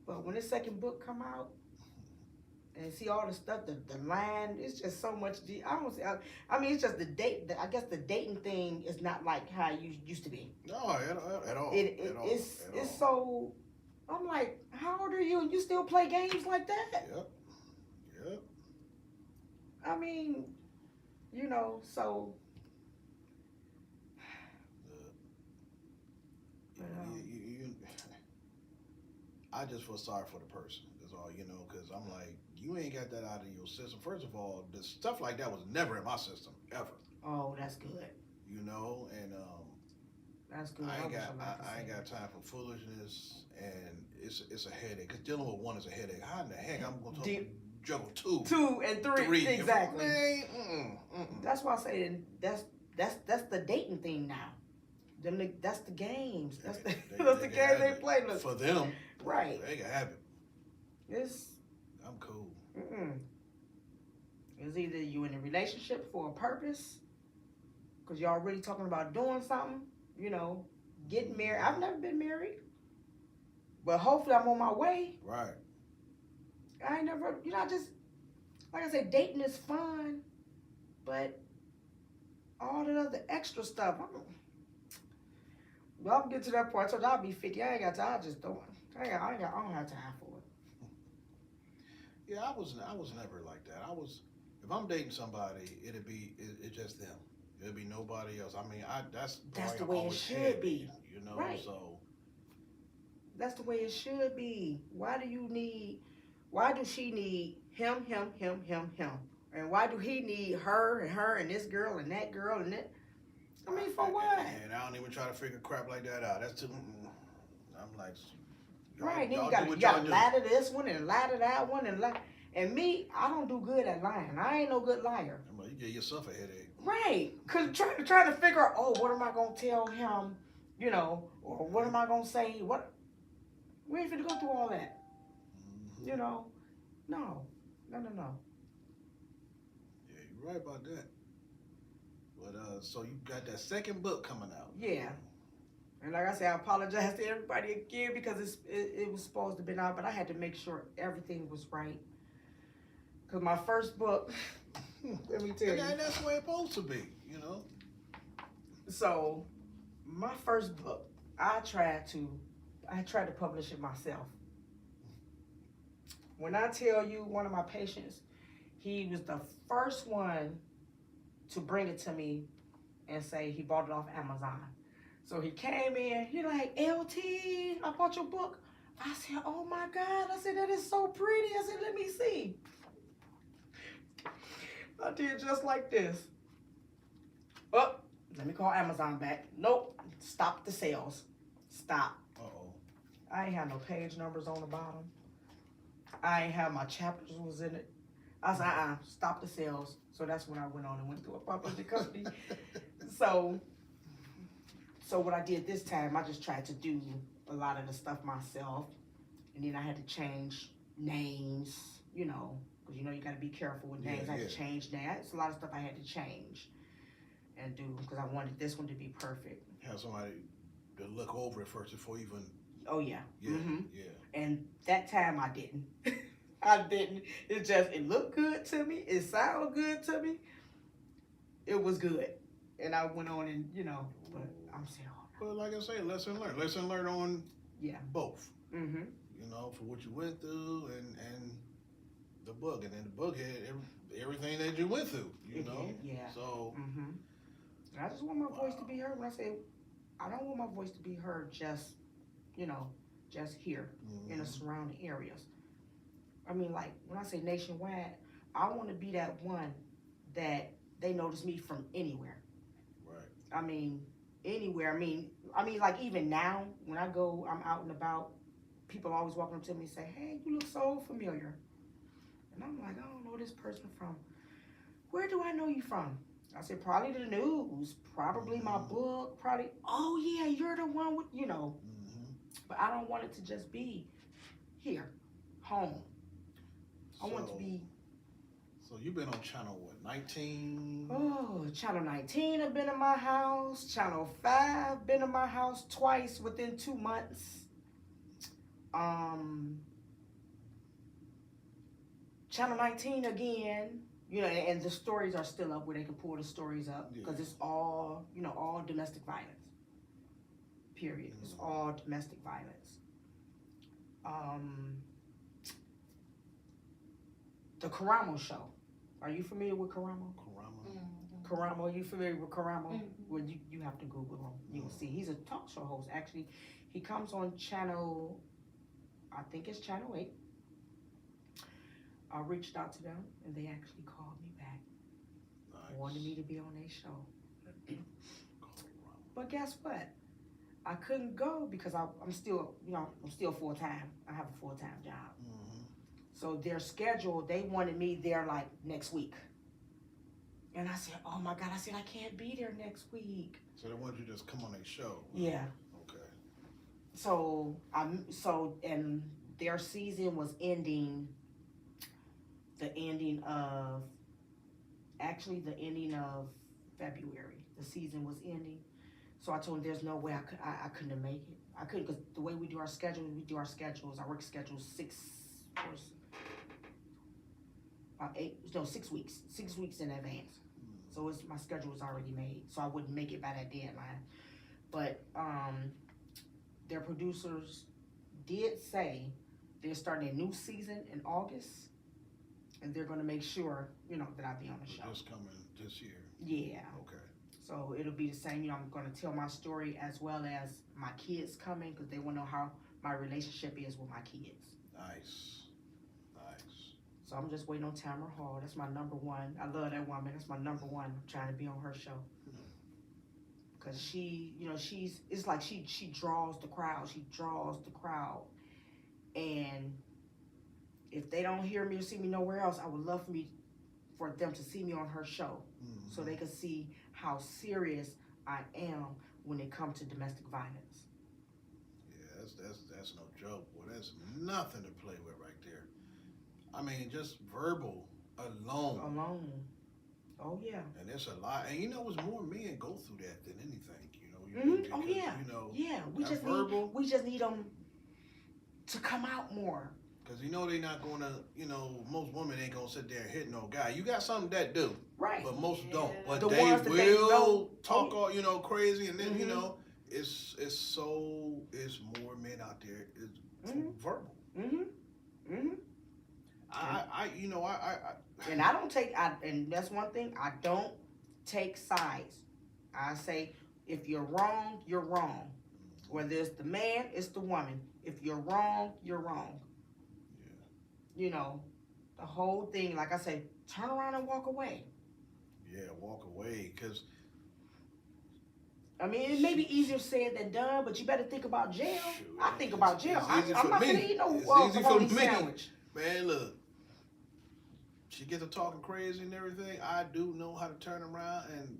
But when this second book come out, and see all the stuff, the line, it's just so much. It's just the date. I guess the dating thing is not like how it used to be. No, at all. It's so. I'm like, how old are you and you still play games like that? Yep. So. I just feel sorry for the person. That's all, because I'm like, you ain't got that out of your system. First of all, the stuff like that was never in my system ever. Oh, that's good. And that's good. I ain't got time for foolishness, and it's a headache. Cause dealing with one is a headache. How in the heck I'm gonna juggle two and three? Exactly. Man, That's why I say that's the dating thing now. That's the games. That's the game they play. For them, right? They can have it. I'm cool. It's either you in a relationship for a purpose, because y'all really talking about doing something. Getting married. I've never been married, but hopefully I'm on my way. Right. I ain't never. I just like I said, dating is fun, but all that other extra stuff. I'll get to that point. So I'll be 50. I ain't got time. I just don't. I don't have time for it. Yeah, I was never like that. If I'm dating somebody, it's just them. It'll be nobody else. That's the way it should be. Right. So that's the way it should be. Why do she need him, and why do he need her, and this girl, and that girl, and that? For what? And I don't even try to figure crap like that out. That's too. I'm like, right. Then you got to lie to this one and lie to that one and me, I don't do good at lying. I ain't no good liar. Well, you get yourself a headache. Right. Cause trying to figure out, what am I gonna tell him, or what am I gonna say? What? We ain't finna go through all that. No. Yeah, you're right about that. But so you got that second book coming out. Yeah. And like I said, I apologize to everybody again because it was supposed to be out, but I had to make sure everything was right. Because my first book, let me tell you. And that's the way it's supposed to be, So, my first book, I tried to I tried to publish it myself. When I tell you, one of my patients, he was the first one to bring it to me and say he bought it off Amazon. So he came in, he like, LT, I bought your book. I said, oh my God. I said, that is so pretty. I said, let me see. I did just like this. Oh, let me call Amazon back. Nope, stop the sales. Stop. Uh-oh. I ain't have no page numbers on the bottom. I ain't have my chapters was in it. I said, stop the sales. So that's when I went on and went to a publishing company. So what I did this time, I just tried to do a lot of the stuff myself. And then I had to change names, you know, because you know you got to be careful with names. I had to change names. It's a lot of stuff I had to change and do because I wanted this one to be perfect. Have somebody to look over it first before you even. Oh, yeah. Yeah, yeah. And that time I didn't. I didn't. It looked good to me. It sounded good to me. It was good. And I went on and, you know, but I'm saying, Well, like I say, lesson learned. Lesson learned on both. Mm-hmm. You know, for what you went through and the book. And then the book had everything that you went through, you know? Yeah. So. I just want my voice to be heard. When I say, I don't want my voice to be heard just, you know, just here in the surrounding areas. I mean, like, when I say nationwide, I want to be that one that they notice me from anywhere. Right. I mean, anywhere. I mean, like, even now, when I go, I'm out and about, people always walking up to me and say, hey, you look so familiar. And I'm like, I don't know this person from. Where do I know you from? I said, probably the news, probably my book, probably, oh yeah, you're the one with, you know. But I don't want it to just be here, home. I want it to be. So you've been on channel, what, 19? Oh, channel 19 have been in my house. Channel 5 been in my house twice within 2 months. Channel 19 again. You know, and the stories are still up where they can pull the stories up because it's all, you know, all domestic violence. Period. It's all domestic violence. The Karamo show. Are you familiar with Karamo? Karamo, are you familiar with Karamo? Well, you have to Google him. You will see. He's a talk show host. Actually, he comes on channel, I think it's channel 8. I reached out to them, and they actually called me back. Nice. Wanted me to be on their show. But guess what? I couldn't go because I'm still, you know, I'm still full-time. I have a full-time job. So their schedule, they wanted me there like next week. And I said, oh my God, I said, I can't be there next week. So they wanted you to just come on a show. Yeah. Okay. So and their season was ending. The ending of February. The season was ending. So I told him there's no way I couldn't make it. I couldn't because the way we do our schedules, our work schedules 6 weeks. 6 weeks in advance. So my schedule was already made. So I wouldn't make it by that deadline. But their producers did say they're starting a new season in August. And they're going to make sure, you know, that I be on the show. Just coming this year. Yeah. Okay. So it'll be the same. You know, I'm going to tell my story as well as my kids coming because they want to know how my relationship is with my kids. Nice. So I'm just waiting on Tamara Hall. That's my number one. I love that woman. That's my number one. I'm trying to be on her show. Because she, you know, it's like she draws the crowd. She draws the crowd. And if they don't hear me or see me nowhere else, I would love for them to see me on her show so they can see how serious I am when it comes to domestic violence. Yeah, that's no joke. Well, that's nothing to play with right there. I mean, just verbal alone. Oh, yeah. And it's a lot. And you know, it's more men go through that than anything, you know. Oh, yeah. You know, yeah, we just need them to come out more. Because you know they're not going to, you know, most women ain't going to sit there and hit no guy. You got some that do. Right. But most don't. But The they ones that will they know. talk all, you know, crazy. And then, you know, it's more men out there. It's Mhm. verbal. Mhm. Mhm. I And I don't take. And that's one thing. I don't take sides. I say, if you're wrong, you're wrong. Whether it's the man, it's the woman. If you're wrong, you're wrong. You know, the whole thing. Like I say, turn around and walk away. yeah, walk away, cause I mean, it may be easier said than done, but you better think about jail. shoot, I think about jail. it's easy I'm for not me. gonna eat no It's easy for bologna me. sandwich. Man, look, she gets to talking crazy and everything. I do know how to turn around and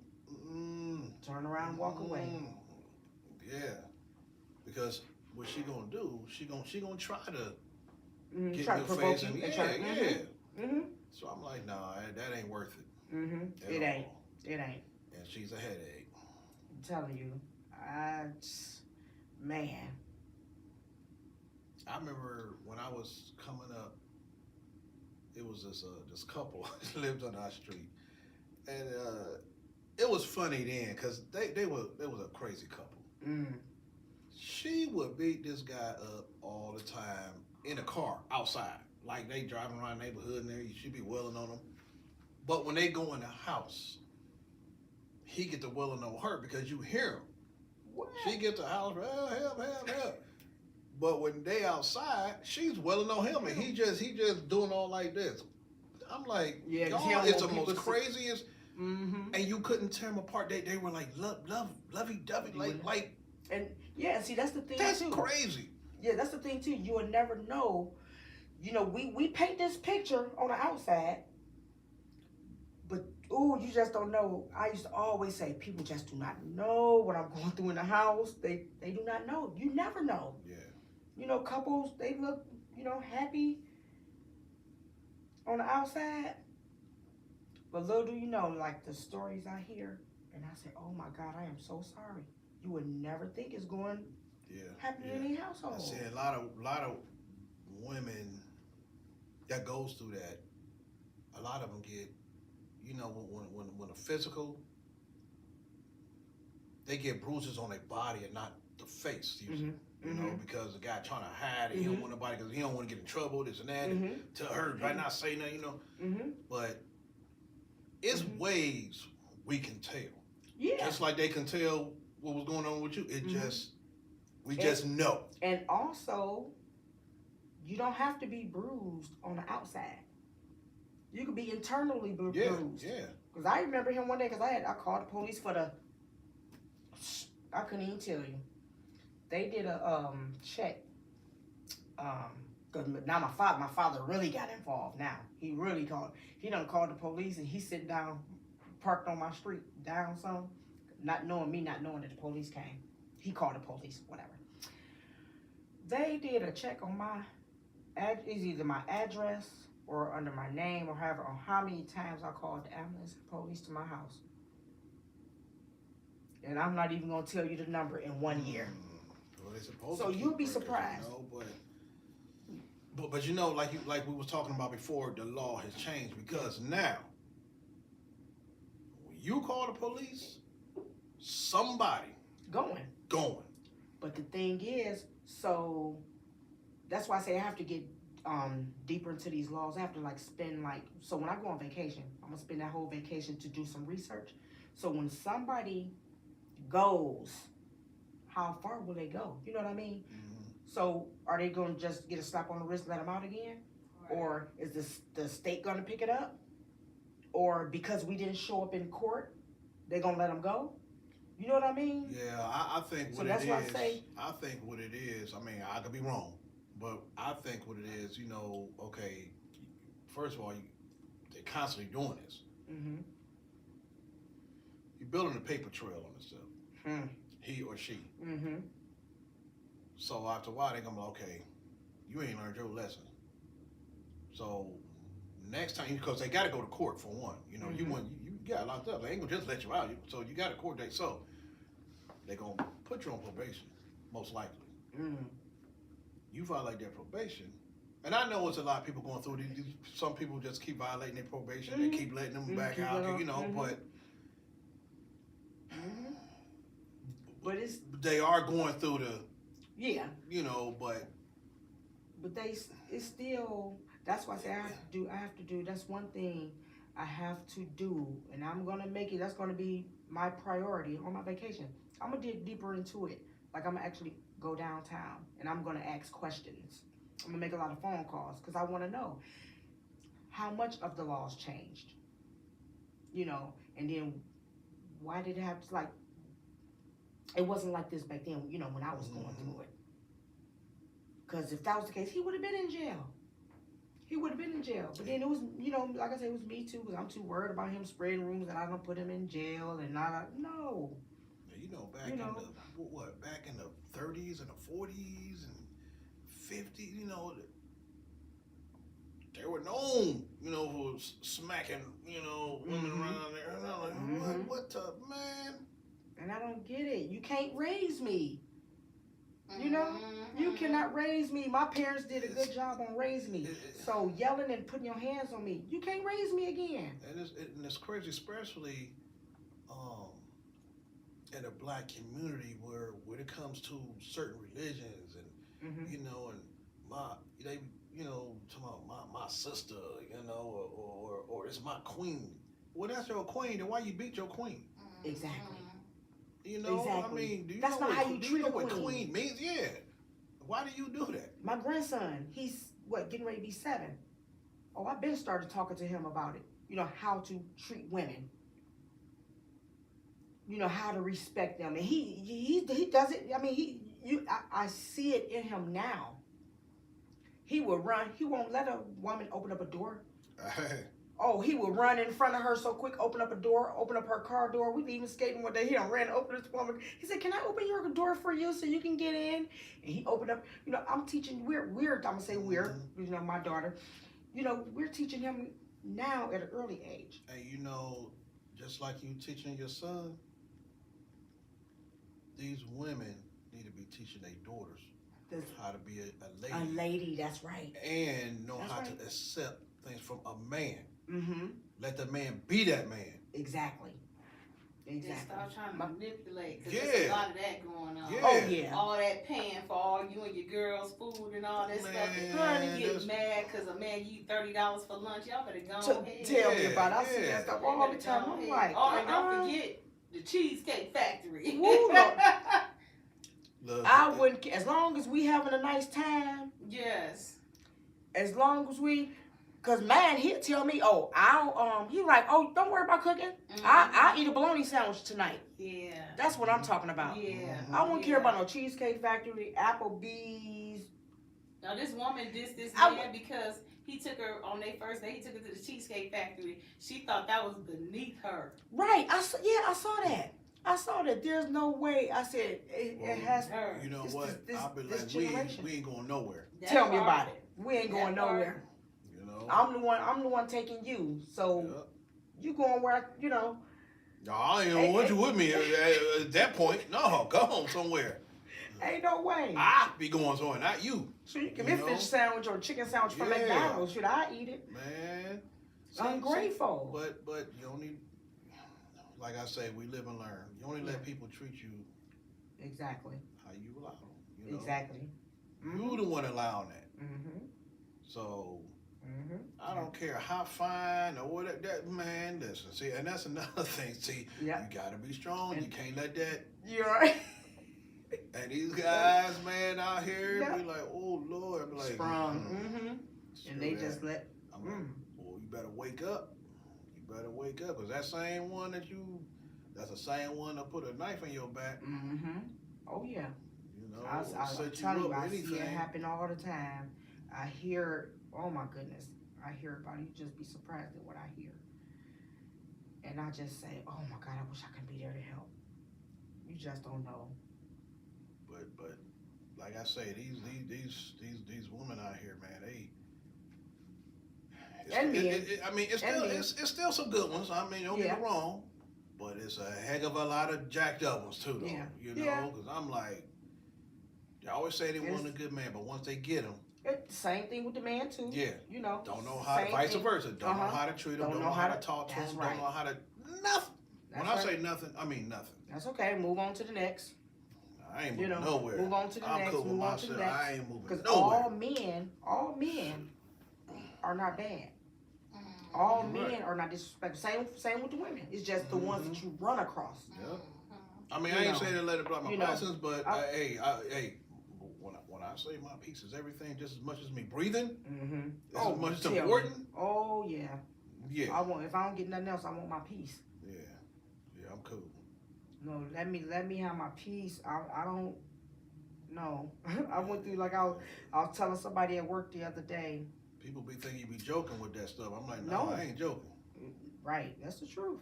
Turn around and walk away. yeah, because what she gonna do? She gonna try to get Try in to your provoke face you. and And yeah. Mm-hmm. So I'm like, nah, that ain't worth it. Mm-hmm. at It ain't. all. It ain't. And she's a headache. I'm telling you. Man. I remember when I was coming up, it was this couple lived on our street, and it was funny then because they was a crazy couple. Mm. She would beat this guy up all the time in a car outside, like they driving around the neighborhood and there she'd be wailing on them. But when they go in the house, he get to wailing on her because you hear him. What? She get to the house, help. But when they outside, she's wailing on him, and he just doing all like this. I'm like, Yeah, 'cause he y'all, don't it's the want most people to- craziest, Mm-hmm. and you couldn't tear them apart. They were like lovey-dovey, like And yeah, see, that's the thing that's too. crazy. Yeah, that's the thing too. You will never know. You know, we paint this picture on the outside, but you just don't know. I used to always say, people just do not know what I'm going through in the house. They do not know. You never know. Yeah. You know, couples, they look, happy on the outside, but little do you know, like the stories I hear, and I say, oh my God, I am so sorry. You would never think it's going happening in any household. I see a lot of women that goes through that. A lot of them get, when a physical, they get bruises on their body and not the face usually. Because the guy trying to hide it, he don't want nobody because he don't want to get in trouble, this and that, and to her, right not say nothing, But it's ways we can tell. Yeah. Just like they can tell what was going on with you. We just know. And also, you don't have to be bruised on the outside. You could be internally bruised. Yeah. Because I remember him one day, because I called the police for I couldn't even tell you. They did a check. Cause now my father really got involved now. He really done called the police, and he sit down, parked on my street, down some, not knowing that the police came. He called the police, whatever. They did a check on it's either my address or under my name or however, on how many times I called the ambulance and police to my house. And I'm not even gonna tell you the number in 1 year. Well, so you'll be surprised. But like we was talking about before, the law has changed because now when you call the police, somebody going. But the thing is, so that's why I say I have to get deeper into these laws. I have to spend so when I go on vacation, I'm gonna spend that whole vacation to do some research. So when somebody goes, how far will they go? You know what I mean? So are they going to just get a slap on the wrist and let them out again? Right. Or is the state going to pick it up? Or because we didn't show up in court, they're going to let them go? You know what I mean? Yeah, I think what it is, I think what it is, I mean, I could be wrong, but I think what it is, okay, first of all, they're constantly doing this. You're building a paper trail on yourself. He or she. So after a while, they're going to be like, okay, you ain't learned your lesson. So next time, because they got to go to court for one. You got locked up. They ain't going to just let you out. So you got a court date. So they're going to put you on probation, most likely. You violate their probation. And I know it's a lot of people going through these. Some people just keep violating their probation. They keep letting them back out, But it's they are going through the, yeah. you know, but It's still. That's why I say I have to do. That's one thing I have to do, and I'm gonna make it. That's gonna be my priority on my vacation. I'm gonna dig deeper into it. Like I'm gonna actually go downtown, and I'm gonna ask questions. I'm gonna make a lot of phone calls because I want to know how much of the laws changed. You know, and then why did it have to like? It wasn't like this back then. You know, when I was going through it. Because if that was the case, he would have been in jail. He would have been in jail. But then it was, you know, like I said, it was me too, because I'm too worried about him spreading rumors that I don't put him in jail and not. No. you know, back in the back in the 30s and the 40s and 50s, you know, they were known, you know, for smacking, you know, women around there. And I'm like, what the man? And I don't get it. You can't raise me. You know, you cannot raise me. My parents did a good job on raising me. So yelling and putting your hands on me, you can't raise me again. And it's crazy, especially in a black community where when it comes to certain religions and you know, and talking about my sister, you know, or it's my queen. Well, that's your queen. Then why you beat your queen? Exactly. You know, exactly. I mean, do you that's know not what, how you do treat you know a what queen. queen means? Yeah. Why do you do that? My grandson, he's getting ready to be 7. Oh, I've been started talking to him about it. You know, how to treat women. You know, how to respect them. And he does it. I mean, I see it in him now. He will run. He won't let a woman open up a door. Oh, he would run in front of her so quick, open up a door, open up her car door. We even skating one day. He done ran to open this woman. He said, "Can I open your door for you so you can get in?" And he opened up. You know, I'm teaching. I'm gonna say we're. You know, my daughter. You know, we're teaching him now at an early age. And you know, just like you teaching your son, these women need to be teaching their daughters how to be a lady. A lady, that's right. And know that's how right. to accept things from a man. Mm-hmm. Let the man be that man. Exactly. Exactly. Stop trying to manipulate. Cause yeah. There's a lot of that going on. Yeah. Oh yeah. All that paying for all you and your girls' food and all that stuff. And honey getting mad because a man you $30 for lunch. Y'all better go ahead. Tell me about it. I see that stuff all the time. I'm like, oh, and don't forget the Cheesecake Factory. Woo, I wouldn't, as long as we having a nice time. Yes. As long as we, cause man, he'll tell me, oh, he like, oh, don't worry about cooking. I eat a bologna sandwich tonight. Yeah. That's what I'm talking about. Yeah. I won't care about no Cheesecake Factory, Applebee's. Now this woman dissed this man because he took her on their first day. He took her to the Cheesecake Factory. She thought that was beneath her. Right. I saw that. I saw that. There's no way. I said it has. You know what? I'll be like, we ain't going nowhere. Tell me about it. We ain't going nowhere. You know. I'm the one taking you. So you going where you know. No, I ain't want you with me at that point. No, go home somewhere. Ain't no way. I be going somewhere, not you. So you give me a fish sandwich or a chicken sandwich from McDonald's. Should I eat it? Man. Ungrateful. But you only, like I say, we live and learn. You only let people treat you exactly how you allow them. You know? Exactly. You the one allowing that. Mm-hmm. So I don't care how fine or what that man. Listen, see, and that's another thing. See, you gotta be strong. You can't let that. You're right. And these guys, man, out here be like, oh Lord, be like strong. And they just let. I'm like, boy, you better wake up. You better wake up, cause that same one that's the same one that put a knife in your back. Oh yeah. You know, I tell you, I see it happen all the time. I hear, oh my goodness, I hear about it. You just be surprised at what I hear. And I just say, oh my God, I wish I could be there to help. You just don't know. But like I say, these women out here, man, it's still some good ones. I mean, don't get me wrong, but it's a heck of a lot of jacked up ones too, though. You know, because I'm like, they always say they want a good man, but once they get him, same thing with the man too. Yeah, you know, don't know how, vice versa. Don't know how to treat him. Don't know how to talk to him. Don't know how to nothing. When I say nothing, I mean nothing. That's okay. Move on to the next. I ain't moving nowhere. Move on to the I'm next. cool with Move on to the myself. next. I ain't moving Because nowhere. all men are not bad. All You're men right. are not disrespectful. Same with the women. It's just the ones that you run across. Yep. I mean, I ain't saying to let it block my blessings, but hey, when I say my piece is everything, just as much as me breathing, as much as important. Oh yeah. Yeah. If I don't get nothing else, I want my peace. Yeah. Yeah, I'm cool. No, let me have my peace. I don't. No, I went through I was telling somebody at work the other day. People be thinking you be joking with that stuff. I'm like, no, I ain't joking. Right, that's the truth.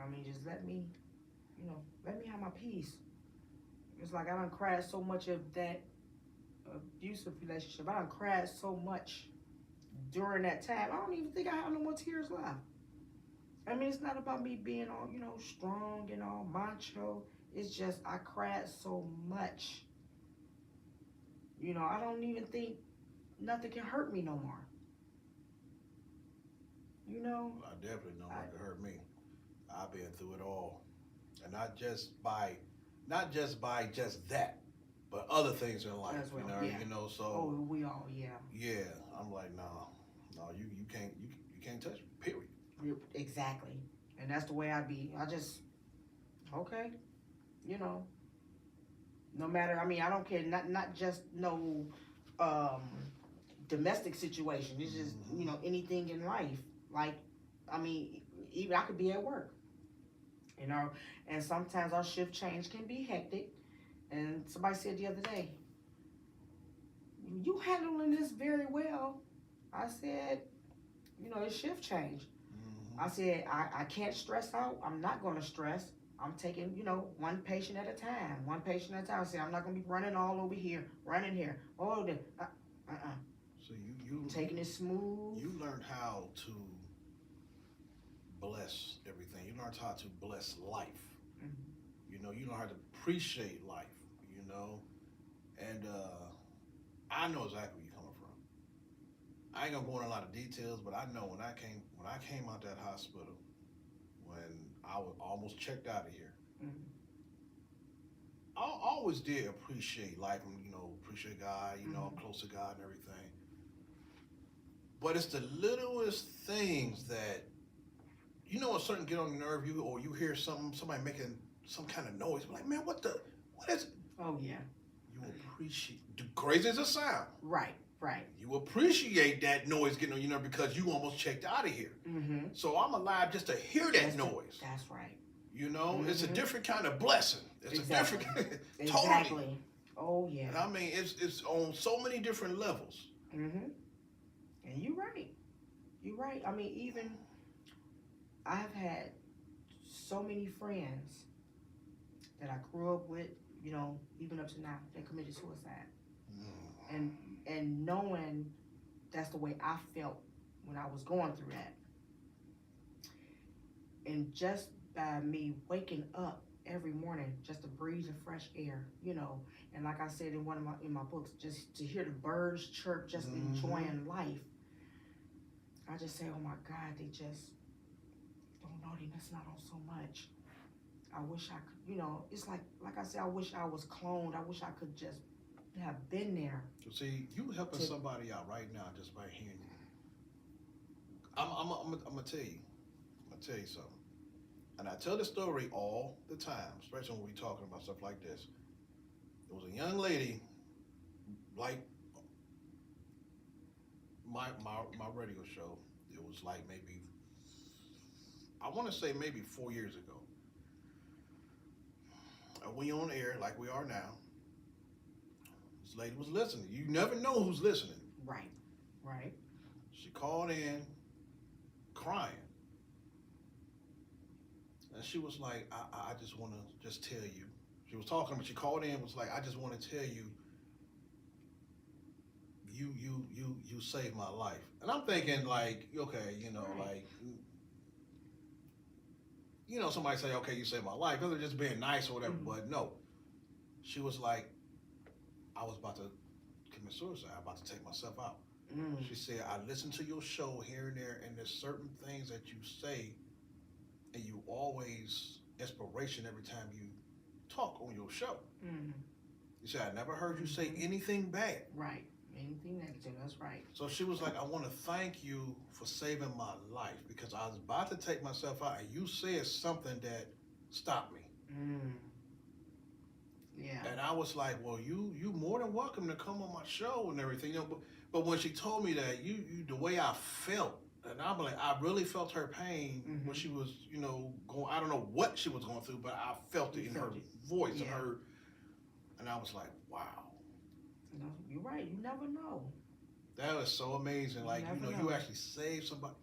I mean, just let me have my peace. It's like I done cried so much of that abusive relationship. I done cried so much during that time. I don't even think I have no more tears left. I mean, it's not about me being all, strong and all macho. It's just I cried so much. I don't even think nothing can hurt me no more. Well, I definitely know it can hurt me. I've been through it all. And not just by just that, but other things in life. Well, yeah. So we all, yeah. Yeah. I'm like, no, you can't touch me, period. Exactly. And that's the way I be. I just okay. No matter, I mean, I don't care, not just no domestic situation. It's just, anything in life. Like, I mean, even I could be at work. And sometimes our shift change can be hectic. And somebody said the other day, you handling this very well. I said, it's shift change. I said, I can't stress out. I'm not going to stress. I'm taking, one patient at a time. I said, I'm not going to be running all over here, running here. So you taking it smooth. You learned how to bless everything. You learned how to bless life. You know how to appreciate life, and I know exactly where you're coming from. I ain't gonna go into a lot of details, but I know when I came out that hospital, when I was almost checked out of here, I always did appreciate life and appreciate God, I'm close to God and everything. But it's the littlest things that a certain get on your nerve, or you hear somebody making some kind of noise, like, man, what is it? Oh yeah. You appreciate, crazy as it sound. Right. You appreciate that noise getting on your nerve because you almost checked out of here. So I'm alive just to hear that noise. That's right. It's a different kind of blessing. It's exactly. a different Exactly. totally. Oh yeah. And I mean, it's on so many different levels. And you're right. I mean, even I've had so many friends that I grew up with, even up to now, that committed suicide. And knowing that's the way I felt when I was going through that. And just by me waking up every morning just to breathe the fresh air, and like I said in my books, just to hear the birds chirp, just enjoying life. I just say, oh my God, they just don't know they missing out on so much. I wish I could, it's like I said, I wish I was cloned. I wish I could just have been there. So see, you helping somebody out right now just by hearing you. I'm gonna tell you. Something. And I tell this story all the time, especially when we're talking about stuff like this. There was a young lady, like my radio show. It was like maybe, I want to say maybe 4 years ago. We on air like we are now. This lady was listening. You never know who's listening. Right. She called in crying. And she was like, I just want to just tell you. She was talking, but she called in and was like, I just want to tell you, you saved my life. And I'm thinking like, okay, somebody say, okay, you saved my life. They're just being nice or whatever. But no, she was like, I was about to commit suicide. I'm about to take myself out. She said, I listen to your show here and there, and there's certain things that you say, and you always inspiration every time you talk on your show. Mm. He said, I never heard you say anything bad. Right. Anything negative, that's right. So she was like, I want to thank you for saving my life because I was about to take myself out and you said something that stopped me. Mm. Yeah. And I was like, well, you more than welcome to come on my show and everything. You know, but when she told me that, you the way I felt, and I'm like, I really felt her pain when she was, you know, going. I don't know what she was going through, but I felt it in her voice and her. And I was like, wow. No, you're right. You never know. That was so amazing. Like, you know, you actually saved somebody.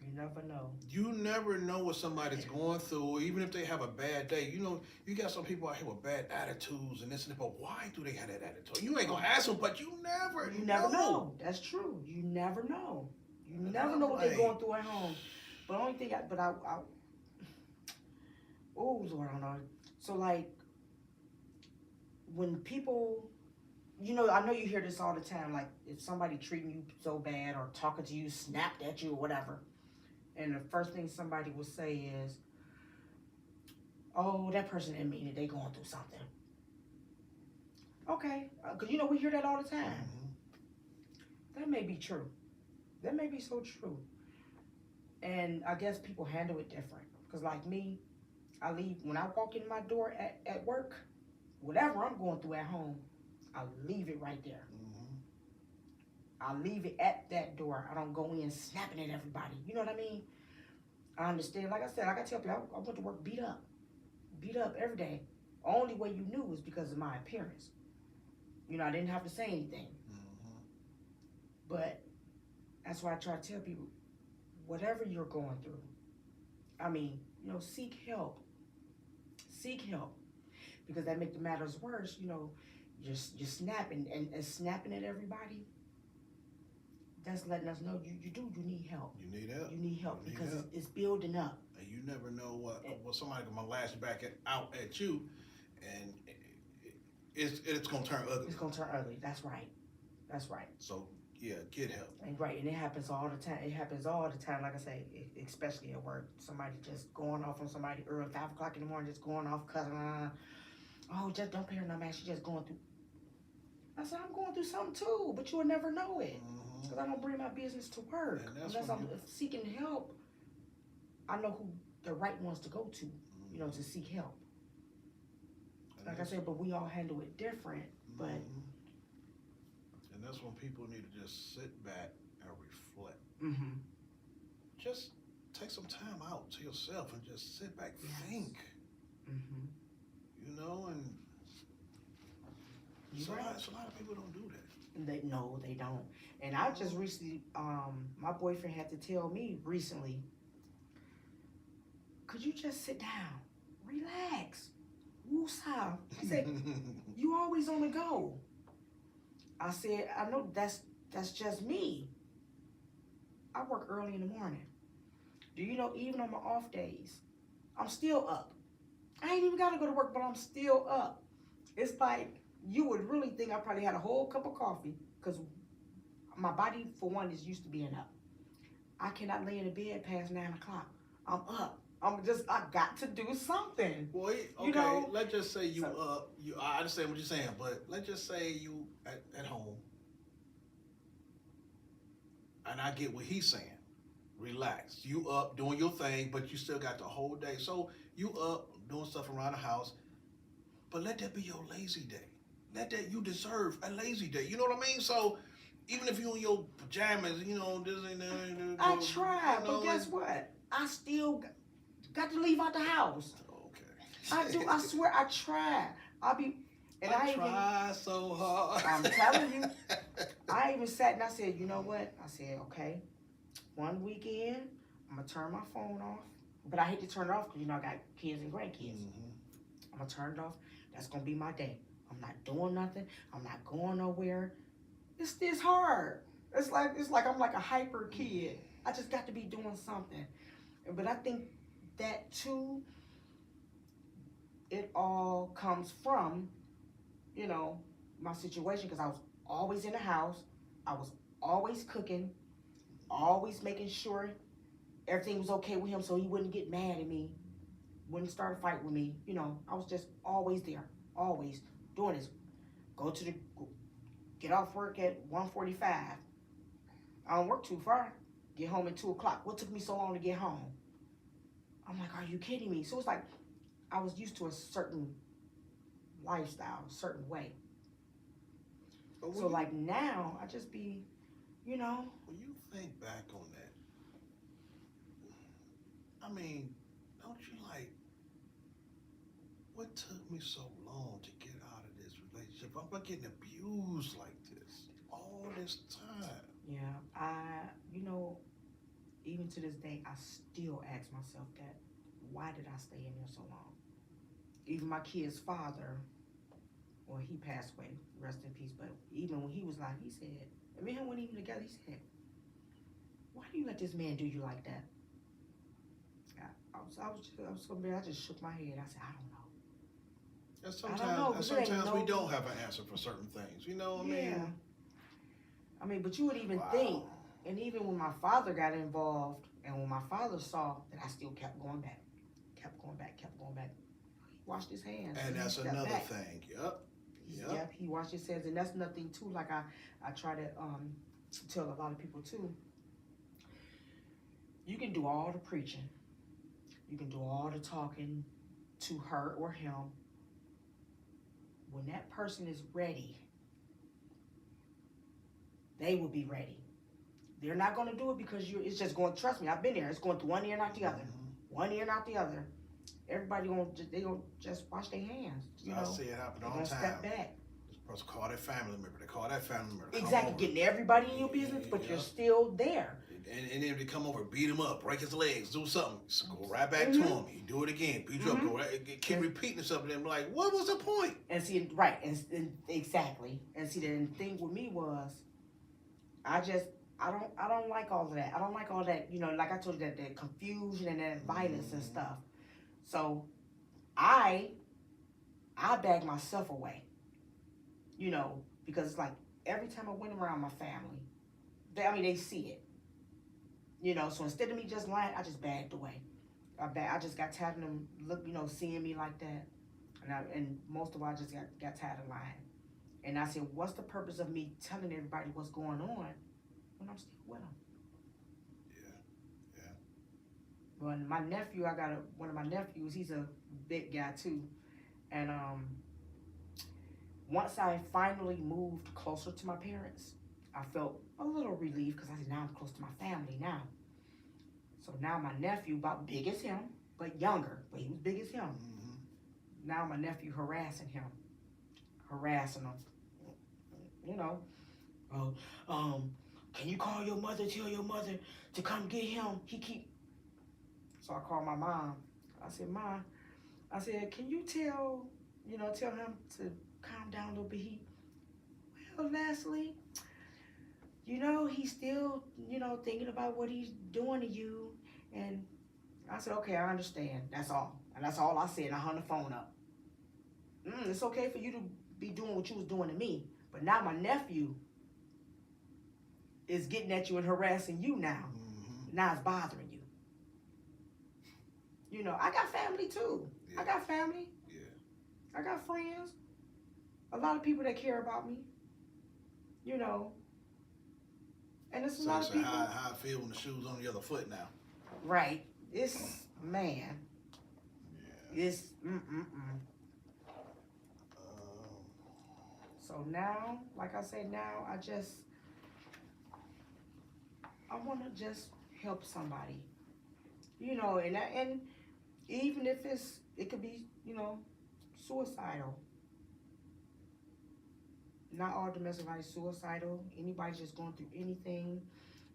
You never know. You never know what somebody's going through, even if they have a bad day. You know, you got some people out here with bad attitudes and this and that, but why do they have that attitude? You ain't gonna ask them, but you never know. That's true. You never know. You never know what they're going through at home. But the only thing, oh Lord, I don't know. So like, when people, you know, I know you hear this all the time, like if somebody treating you so bad or talking to you, snapped at you or whatever, and the first thing somebody will say is, oh, that person didn't mean it, they going through something. Okay, because you know, we hear that all the time. Mm-hmm. That may be true. That may be so true. And I guess people handle it different. Because like me, I leave, when I walk in my door at work, whatever I'm going through at home, I leave it right there. I leave it at that door. I don't go in snapping at everybody. You know what I mean? I understand. Like I said, like I tell people, I went to work beat up every day. Only way you knew was because of my appearance. You know, I didn't have to say anything. But that's why I try to tell people, whatever you're going through, I mean, you know, seek help. Seek help. Because that make the matters worse, you know, just snapping and snapping at everybody. That's letting us know you need help. You need help. You need help because it's building up. And you never know what somebody gonna lash back out at you, and it's gonna turn ugly. It's gonna turn ugly. That's right. That's right. So yeah, get help. And right, and it happens all the time. It happens all the time. Like I say, especially at work, somebody just going off on somebody early, 5 o'clock in the morning, just going off cussing. Oh, just don't pay her no man. She's just going through. I said, I'm going through something too, but you'll never know it. Because I don't bring my business to work. Unless I'm seeking help, I know who the right ones to go to, you know, to seek help. Like I said, but we all handle it different. But and that's when people need to just sit back and reflect. Just take some time out to yourself and just sit back, think. You know, and so a lot of people don't do that. They don't. And I just recently, my boyfriend had to tell me recently, could you just sit down, relax, woosah? I said, you always on the go. I said, I know that's just me. I work early in the morning. Do you know, even on my off days, I'm still up. I ain't even got to go to work, but I'm still up. It's like, you would really think I probably had a whole cup of coffee because my body, for one, is used to being up. I cannot lay in the bed past 9 o'clock. I'm up. I got to do something. Well, okay, you know? Let's just say I understand what you're saying, but let's just say you at home, and I get what he's saying. Relax. You up, doing your thing, but you still got the whole day. So you up, doing stuff around the house, but let that be your lazy day. You deserve a lazy day. You know what I mean? So even if you in your pajamas, you know, this and that. I try, but guess what? I still got to leave out the house. Okay. I do. I swear, I try. I try so hard. I'm telling you. I even sat and I said, you know what? I said, okay, one weekend, I'm going to turn my phone off. But I hate to turn it off because, you know, I got kids and grandkids. I'm going to turn it off. That's going to be my day. I'm not doing nothing. I'm not going nowhere. It's hard. It's like I'm like a hyper kid. I just got to be doing something. But I think that too, it all comes from, you know, my situation, because I was always in the house. I was always cooking, always making sure everything was okay with him so he wouldn't get mad at me. wouldn't start a fight with me. You know, I was just always there, always doing this. Go to the, get off work at 1:45. I don't work too far. Get home at 2 o'clock. What took me so long to get home? I'm like, are you kidding me? So it's like I was used to a certain lifestyle, a certain way. So like now, I just be, you know. When you think back on that, I mean, don't you like, what took me so long to get out of this relationship? I'm getting abused like this all this time. Yeah, you know, even to this day, I still ask myself that, why did I stay in there so long? Even my kid's father, well, he passed away, rest in peace, but even when he was alive, he said, and me and him weren't even together, he said, why do you let this man do you like that? I just shook my head. I said, I don't know. And sometimes we don't have an answer for certain things. You know what I mean? I mean, but you would even think, and even when my father got involved, and when my father saw that I still kept going back, he washed his hands. And that's another thing. Yep. He washed his hands, and that's nothing too. Like I try to tell a lot of people too. You can do all the preaching, you can do all the talking to her or him. When that person is ready, they will be ready. They're not going to do it because it's just going, trust me, I've been there. It's going through one ear and out the other. One ear and out the other. Everybody they gonna just wash their hands. I see it happen all the time. Step back. This person call their family member. They call that family member. Exactly, getting everybody in your business, but you're still there. And then they come over, beat him up, break his legs, do something. So go right back to him. You do it again. Beat you up. Go right, keep repeating something. And like, what was the point? And see, right, and exactly. And see, the thing with me was, I don't like all of that. I don't like all that, you know, like I told you, that confusion and that violence and stuff. So I bag myself away, you know, because it's like every time I went around my family, they see it, you know. So instead of me just lying, I just bagged away. I just got tired of them seeing me like that, and most of all, I just got tired of lying. And I said, what's the purpose of me telling everybody what's going on when I'm still with them? Well, my nephew, one of my nephews, he's a big guy too. And once I finally moved closer to my parents, I felt a little relief because I said, now I'm close to my family now. So now my nephew, about big as him, but younger, but he was big as him. Now my nephew harassing him, you know. Can you call your mother, tell your mother to come get him? So I called my mom. I said, Mom, can you tell him to calm down a little bit? Well, Leslie, he's still, thinking about what he's doing to you. And I said, okay, I understand. That's all. And that's all I said. I hung the phone up. It's okay for you to be doing what you was doing to me. But now my nephew is getting at you and harassing you now. Now it's bothering you. You know, I got family too. Yeah. I got family. Yeah. I got friends. A lot of people that care about me. You know. And it's a lot of people. How I feel when the shoe's on the other foot now. Right. Man. Yeah. It's So now, like I said, now I want to just help somebody. You know, and even if it could be, suicidal. Not all domestic violence is suicidal. Anybody just going through anything.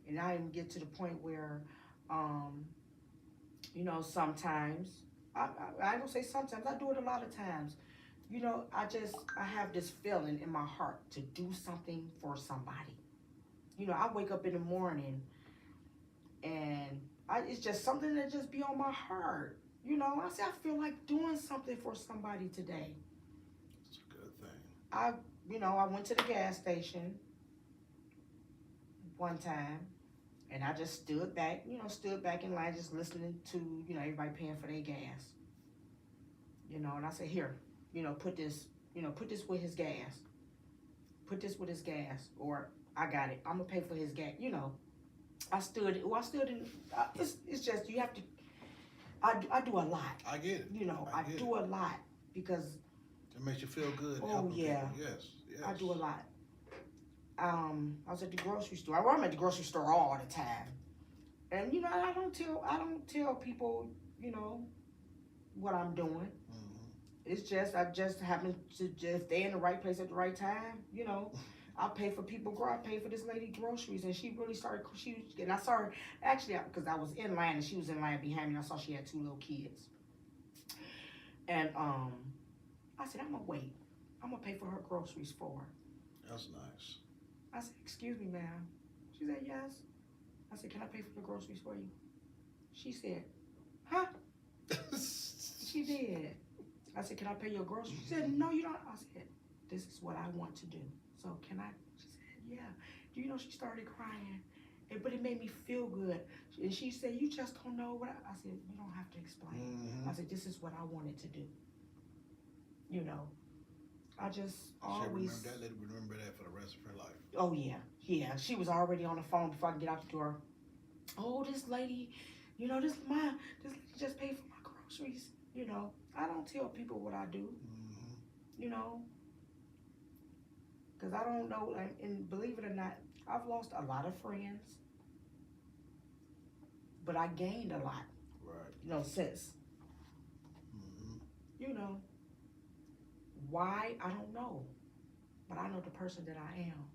And I even get to the point where, sometimes, I don't say sometimes, I do it a lot of times. I have this feeling in my heart to do something for somebody. I wake up in the morning and it's just something that just be on my heart. I say, I feel like doing something for somebody today. It's a good thing. I went to the gas station one time and I just stood back in line, just listening to, everybody paying for their gas. you know, and I said, here, you know, put this with his gas. Put this with his gas, or I got it. I'm gonna pay for his gas. You know, I stood in. It's just you have to. I do a lot. I get it. You know, I I get do a lot because It makes you feel good. Oh, helping yeah. people. Yes. Yes. I do a lot. I was at the grocery store. Well, I'm at the grocery store all the time, and you know, I don't tell people, you know, what I'm doing. It's just I just happen to just stay in the right place at the right time. You know, I pay for people. I pay for this lady groceries, and she really started. And I saw her actually because I was in line and she was in line behind me. I saw she had 2 little kids, and I said, I'm gonna wait. I'm gonna pay for her groceries for her. That's nice. I said, excuse me, ma'am. She said, yes. I said, can I pay for the groceries for you? She said, huh? She did. I said, can I pay your groceries? She said, no, you don't. I said, this is what I want to do. So can I? She said, yeah. Do you know, she started crying. But it made me feel good. And she said, you just don't know what I said, you don't have to explain. I said, this is what I wanted to do. You know, I just always. That lady remember that for the rest of her life. Oh, yeah. Yeah. She was already on the phone before I could get out the door. Oh, this lady, you know, this lady just paid for my groceries. You know, I don't tell people what I do, you know, because I don't know. And believe it or not, I've lost a lot of friends, but I gained a lot, Right. you know, since. You know, why? I don't know, but I know the person that I am.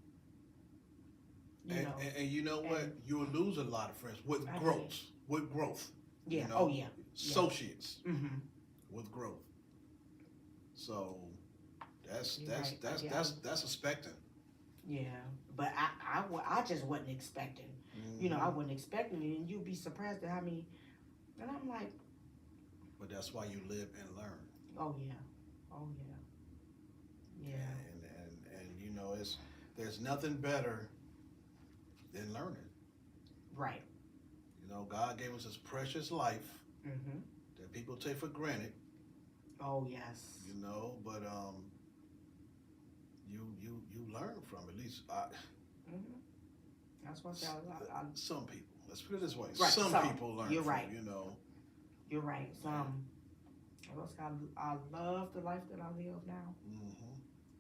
And you know what? You'll lose a lot of friends with growth. With growth. Yeah. You know? Oh, yeah. Associates. Mm-hmm. With growth. So that's expecting. Yeah, but I just wasn't expecting. You know, I wasn't expecting it, and you'd be surprised at how many. And I'm like. But that's why you live and learn. Oh yeah. Oh yeah. Yeah. And you know, there's nothing better than learning. Right. You know, God gave us this precious life that people take for granted. Oh yes. You know, but you learn from it. At least That's what some people. Let's put it this way. Right, some people learn. You're from, right. You know. You're right. I love the life that I live now,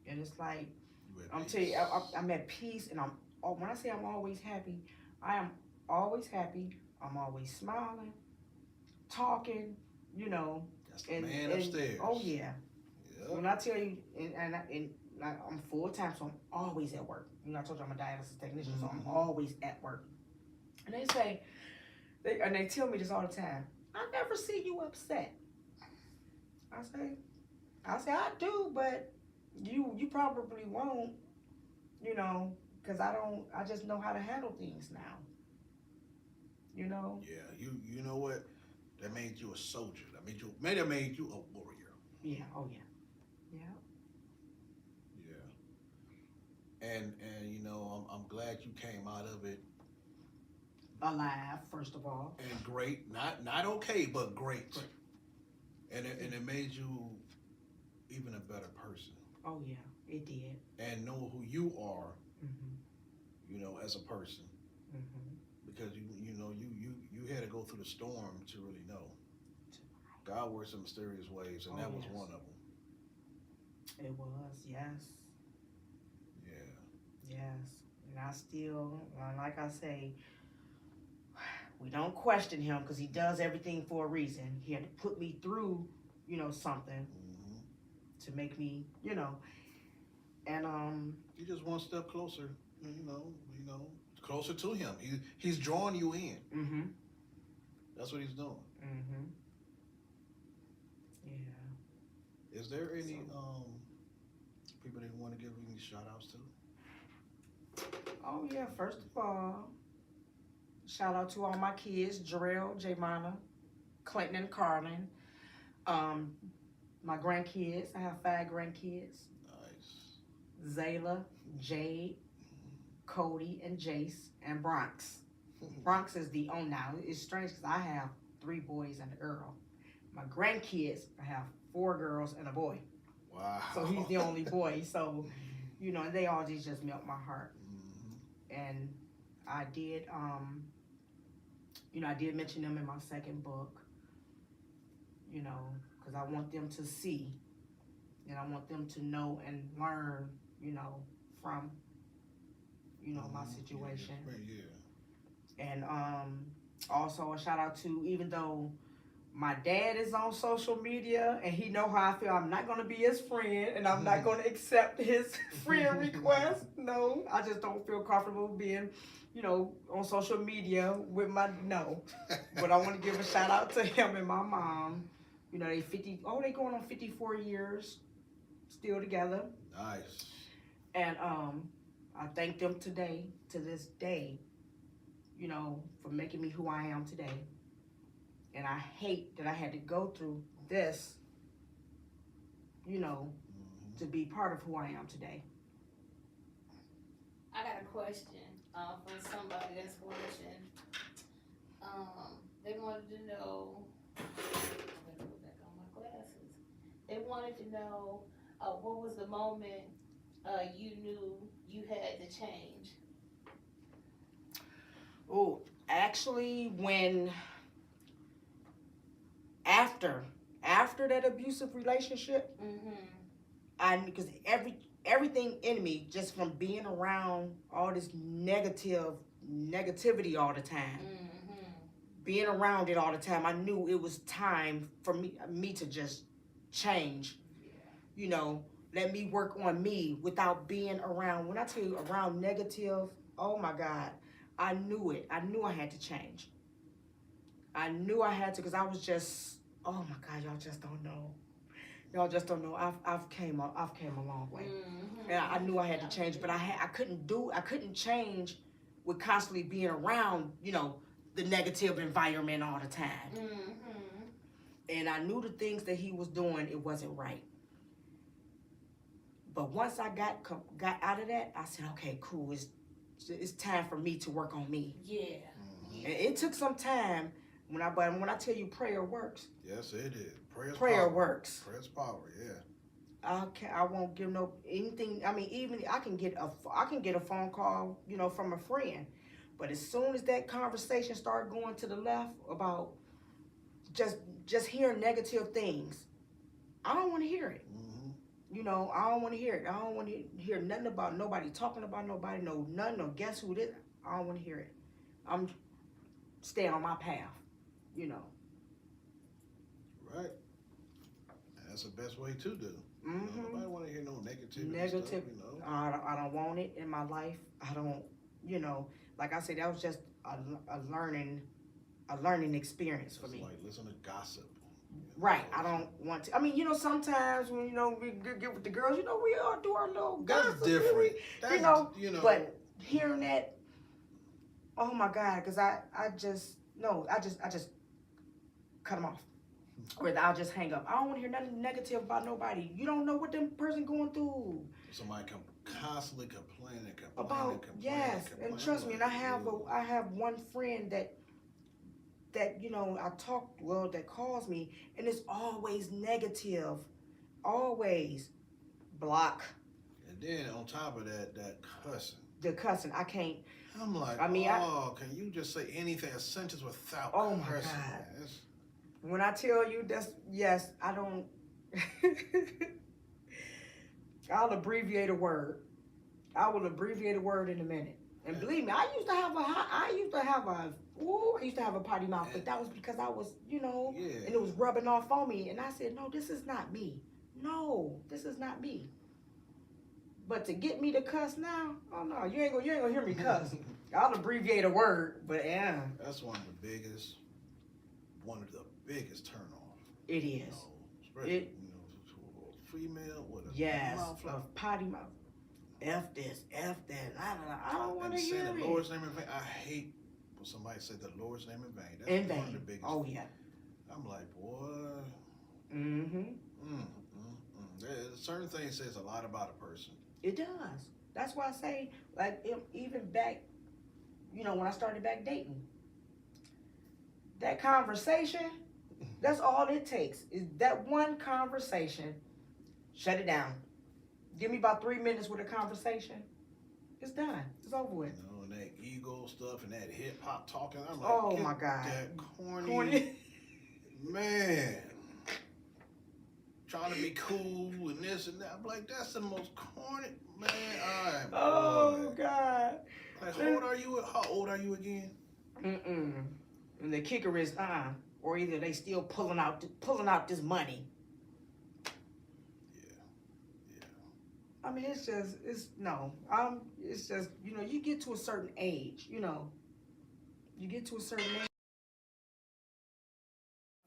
and it's like I'm telling you, I'm at peace, and when I say I'm always happy, I am always happy. I'm always smiling, talking. You know. That's the man upstairs. Oh yeah. Yep. When I tell you, and I'm full time, so I'm always at work. You know, I told you I'm a dialysis technician, so I'm always at work. And they say, they tell me this all the time. I never see you upset. I say I do, but you probably won't. You know, because I just know how to handle things now. You know. Yeah, you know what? That made you a soldier. That made you a warrior. Yeah. Oh yeah. Yeah. Yeah. And you know, I'm glad you came out of it alive, first of all. And great, not okay, but great. And it made you even a better person. Oh yeah, it did. And know who you are, you know, as a person. Because you had to go through the storm to really know. God works in mysterious ways, and that was one of them. It was, yes. Yeah. Yes. And I still, like I say, we don't question him because he does everything for a reason. He had to put me through, you know, something to make me, you know, and you just one step closer, you know, closer to him. He's drawing you in. That's what he's doing. Yeah. Is there any people that want to give any shout outs to? Oh yeah, first of all, shout out to all my kids, Jarrell, Jaymana, Clinton, and Carlin. My grandkids, I have 5 grandkids. Nice. Zayla, Jade, Cody, and Jace, and Bronx. Bronx is now. It's strange because I have 3 boys and a girl. My grandkids, I have 4 girls and a boy. Wow. So he's the only boy. So, you know, they always just melt my heart. And I did, you know, I did mention them in my second book, you know, because I want them to see and I want them to know and learn, you know, from, you know, my situation. Yeah. And also a shout out to, even though my dad is on social media and he know how I feel, I'm not going to be his friend and I'm not going to accept his friend request. No, I just don't feel comfortable being, you know, on social media with my, no. But I want to give a shout out to him and my mom. You know, they going on 54 years still together. Nice. And I thank them today, to this day, you know, for making me who I am today. And I hate that I had to go through this, you know, to be part of who I am today. I got a question from somebody that's watching. They wanted to know. I'm gonna put back on my glasses. They wanted to know what was the moment you knew you had to change. Oh, actually, when after that abusive relationship, because everything in me, just from being around all this negativity all the time, being around it all the time, I knew it was time for me to just change. You know, let me work on me without being around. When I tell you around negative, oh my God, I knew it. I knew I had to change. I knew I had to, because I was just, oh my God, y'all just don't know. Y'all just don't know. I've came a long way. And I knew I had to change, but I couldn't change with constantly being around, you know, the negative environment all the time. And I knew the things that he was doing, it wasn't right. But once I got out of that, I said, okay, cool. It's time for me to work on me. Yeah. And it took some time. When I tell you prayer works. Yes, it is. Prayer works. Prayer's power. Yeah. I won't give no anything. I mean, even I can get a phone call, you know, from a friend. But as soon as that conversation started going to the left about just hearing negative things, I don't want to hear it. You know, I don't want to hear it. I don't want to hear nothing about nobody talking about nobody. No, nothing. No, guess who it is? I don't want to hear it. I'm staying on my path. You know. Right. And that's the best way to do. Nobody want to hear no negativity. Negative. Stuff, you know? I don't want it in my life. I don't. You know, like I said, that was just a learning experience for me. Like listen to gossip. Right. I don't want to. I mean, you know, sometimes when, you know, we get with the girls, you know, we all do our little gossip. That's different. You know, but hearing that, oh my God, because I just cut them off. Or I'll just hang up. I don't want to hear nothing negative about nobody. You don't know what them person going through. Somebody constantly complaining. Yes, and trust me, and I have one friend that you know that calls me, and it's always negative, always block. And then on top of that cussing. The cussing, I can't. I'm like, can you just say anything, a sentence without oh my cursing? God. When I tell you yes, I don't. I'll abbreviate a word. I will abbreviate a word in a minute. And believe me, I used to have a potty mouth, but that was because I was, you know, and it was rubbing off on me. And I said, no, this is not me. No, this is not me. But to get me to cuss now, oh no, you ain't gonna hear me cuss. I'll abbreviate a word, but yeah. That's one of the biggest turn-off. It is. You know, especially, you know, to a female with a mouth like potty mouth. F this, F that. I don't want to hear it. The Lord's name in vain. I hate when somebody said the Lord's name in vain. That's in vain. One of the biggest. Oh yeah. I'm like, boy. Certain things says a lot about a person. It does. That's why I say, like, even back, you know, when I started back dating, that conversation, That's all it takes is that one conversation. Shut it down. Give me about 3 minutes with a conversation. It's done. It's over with. You know, and that ego stuff and that hip hop talking. I'm like, Oh get my God. that corny, Corny. man. Trying to be cool and this and that. I'm like, that's the most corny, man. All right, Oh boy. God. Like, how old are you again? Mm-mm. And the kicker is, or either they still pulling out this money. Yeah. I mean, it's just, you get to a certain age, you get to a certain age,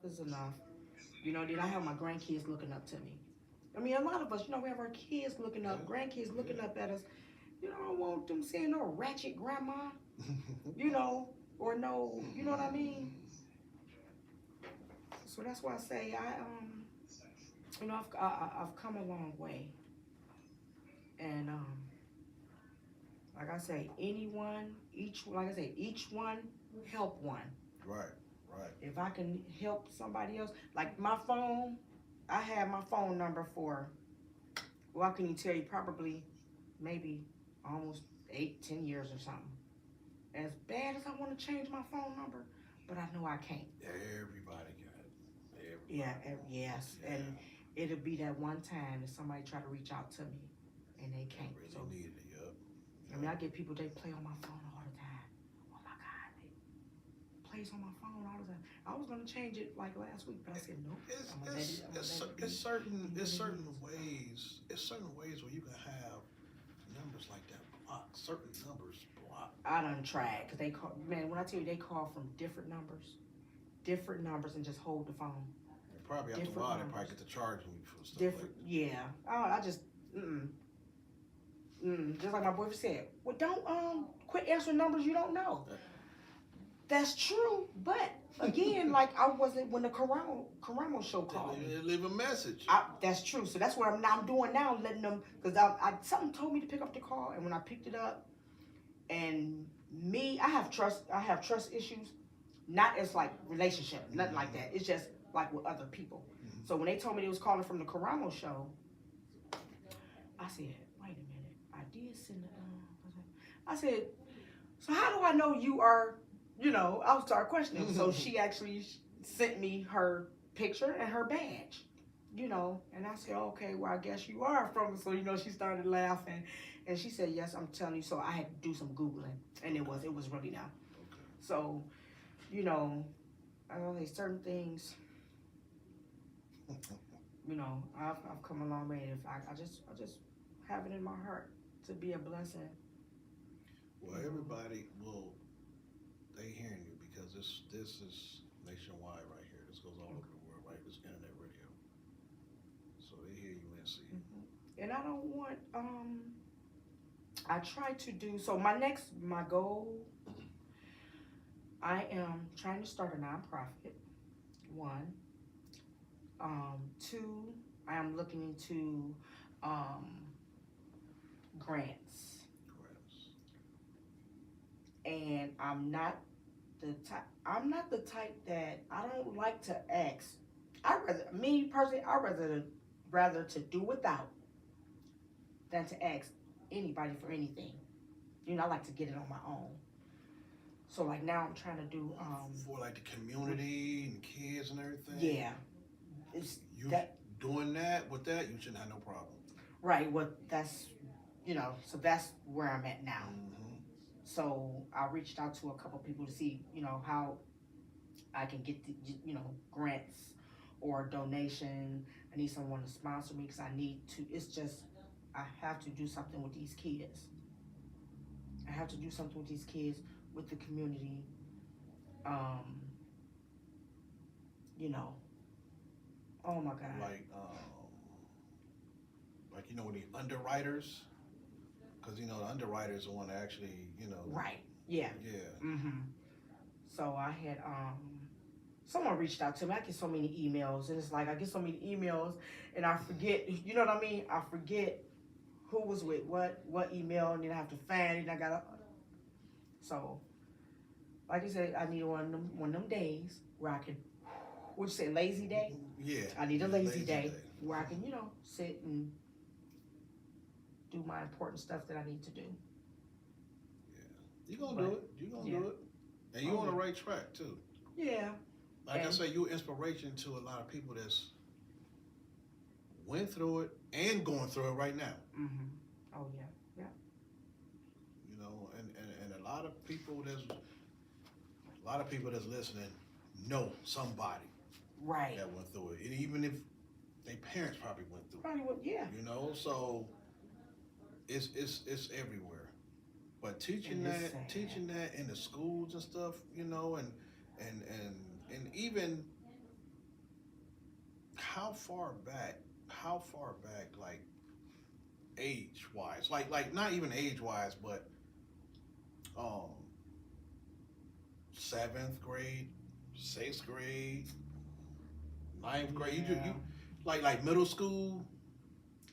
is enough. Then I have my grandkids looking up to me. I mean, a lot of us, we have our kids looking up, grandkids looking up at us. I don't want them saying no ratchet grandma, or no, you know what I mean? So that's why I say I've come a long way. And like I say, each one help one. Right. If I can help somebody else, like my phone, I have my phone number for, well, I can even tell you probably maybe almost 8, 10 years or something. As bad as I want to change my phone number, but I know I can't. Everybody got it. Yes. Yeah. And it'll be that one time that somebody try to reach out to me and they can't. Really So needed it, yup. I mean, I get people, they play on my phone all the time. Oh my God, they plays on my phone all the time. I was gonna change it like last week, but I said no. It's certain ways where you can have numbers like that blocked. Certain numbers blocked. I done tried, cause they call, man, when I tell you they call from different numbers, and just hold the phone. And probably after a Different while, they numbers. probably get to charging you for stuff Different, like that. yeah. I just, just like my boyfriend said, well, don't quit answering numbers you don't know. That's true, but again, like I wasn't when the Karamo show called me. Leave a message. That's true. So that's what I'm doing now, letting them, because something told me to pick up the call, and when I picked it up, and I have trust issues, not as like relationship, nothing like that. It's just like with other people. Mm-hmm. So when they told me they was calling from the Karamo show, I said, wait a minute, I did send it. I said, so how do I know you are? I'll start questioning. So she actually sent me her picture and her badge, and I said, okay, well, I guess you are from, so, she started laughing, and she said, yes, I'm telling you. So I had to do some Googling, and it was really now. Okay. So, I know there's certain things, I've come a long way. If I just have it in my heart to be a blessing. Well, everybody they hearing you because this is nationwide right here. This goes all over the world, right? This internet radio. So they hear you and see you. Mm-hmm. And I don't want, I try to do, so my goal, I am trying to start a nonprofit, 1. 2, I am looking into grants. And I'm not the type that, I don't like to ask. Me personally, I rather to do without than to ask anybody for anything. I like to get it on my own. So like now I'm trying to do for like the community and kids and everything. Yeah. It's you that doing that with that, you shouldn't have no problem. Right, well that's so that's where I'm at now. Mm-hmm. So I reached out to a couple people to see, how I can get the, grants or donation. I need someone to sponsor me because I have to do something with these kids. I have to do something with these kids, with the community. Oh my God. Like the underwriters, because the underwriters are the one that actually, Right. Yeah. Yeah. Mm-hmm. So I had someone reached out to me. I get so many emails, and it's like I get so many emails, and I forget. You know what I mean? I forget who was with what email, and then I have to find it. And I gotta. So, like I said, I need one of them days where I can What you say, lazy day? Yeah. I need a lazy day where I can, you know, sit and do my important stuff that I need to do. You're going to do it. You're going to do it. And you're on the right track, too. Yeah. Like I say, you're inspiration to a lot of people that's went through it and going through it right now. Mm-hmm. Oh, yeah. Yeah. You know, and a lot of people that's listening know somebody Right. that went through it. And even if their parents probably went through it. Yeah. You know, so it's everywhere. But teaching that in the schools and stuff, you know, and even how far back, like age wise, like not even age wise, but 7th grade, 6th grade, 9th grade, you like middle school.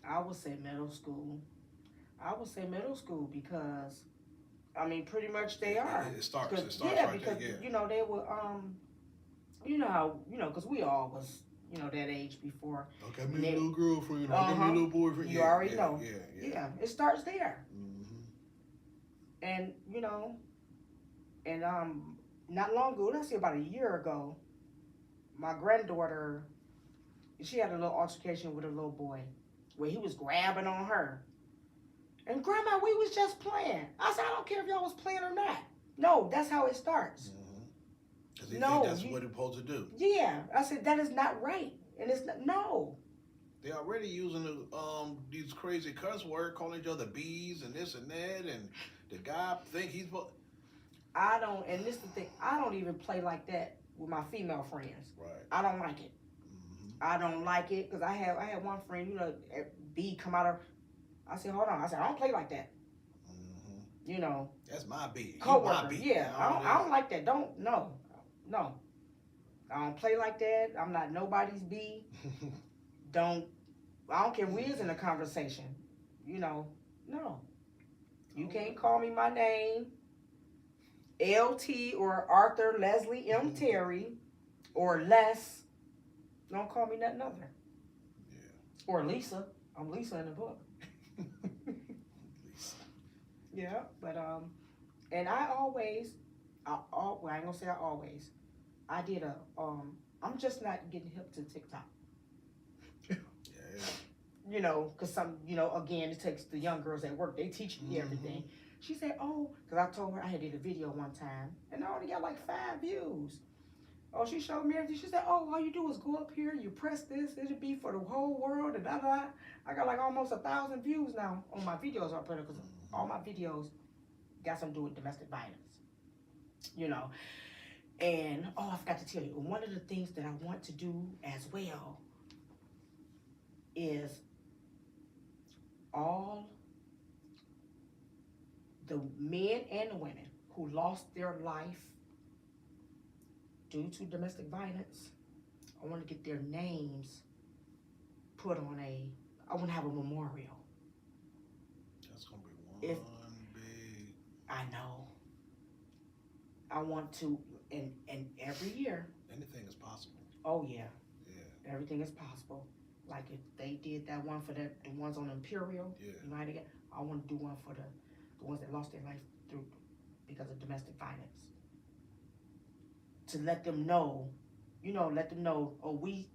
I would say middle school. Because I mean, pretty much they are. It starts yeah, right because there, you know they were you know how because we all was that age before. Okay, me a little girlfriend. I got me a little boyfriend. You already know. Yeah. It starts there. Mm-hmm. And not long ago, let's say about a year ago, my granddaughter, she had a little altercation with a little boy, where he was grabbing on her. And Grandma, we was just playing. I said, I don't care if y'all was playing or not. No, that's how it starts. Because they think that's what it's supposed to do. Yeah. I said, that is not right. And it's not, no. They already using these crazy cuss words, calling each other bees and this and that, and the guy think he's... I don't, and this is the thing, I don't even play like that with my female friends. Right. I don't like it. I don't like it, because I had one friend, bee come out of... I said, hold on. I said, I don't play like that. That's my bee. Co-worker. Yeah. I don't like that. No. I don't play like that. I'm not nobody's bee. I don't care if we is in a conversation. No. You can't call me my name. LT or Arthur Leslie M. Terry or Les. Don't call me nothing other. Yeah. Or Lisa. I'm Lisa in the book. Yeah, but and I ain't gonna say I always. I did I'm just not getting hip to TikTok. Yeah. Cause again, it takes the young girls at work. They teach me everything. She said, "Oh," cause I told her I had did a video one time, and I only got like 5 views. Oh, she showed me everything. She said, "Oh, all you do is go up here, you press this, it'll be for the whole world." And I got like almost 1,000 views now on my videos I put up, because all my videos got something to do with domestic violence. And I forgot to tell you, one of the things that I want to do as well is all the men and the women who lost their life due to domestic violence. I want to get their names put on I want to have a memorial. That's going to be one big... I know. I want to, and every year. Anything is possible. Oh, yeah. Yeah. Everything is possible. Like if they did that one for the ones on Imperial, United, I want to do one for the ones that lost their life because of domestic violence. To let them know, oh, we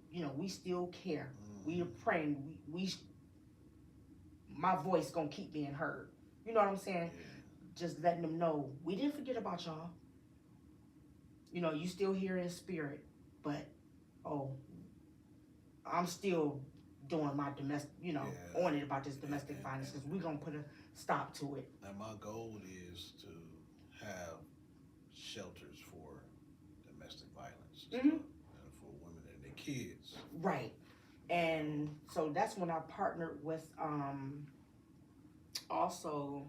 still care. We are praying. My voice gonna keep being heard. You know what I'm saying? Yeah. Just letting them know we didn't forget about y'all. You still here in spirit, but I'm still doing my domestic, on it about this domestic violence, because we're gonna put a stop to it. And my goal is to have shelters for domestic violence and for women and their kids. Right. And so that's when I partnered with also,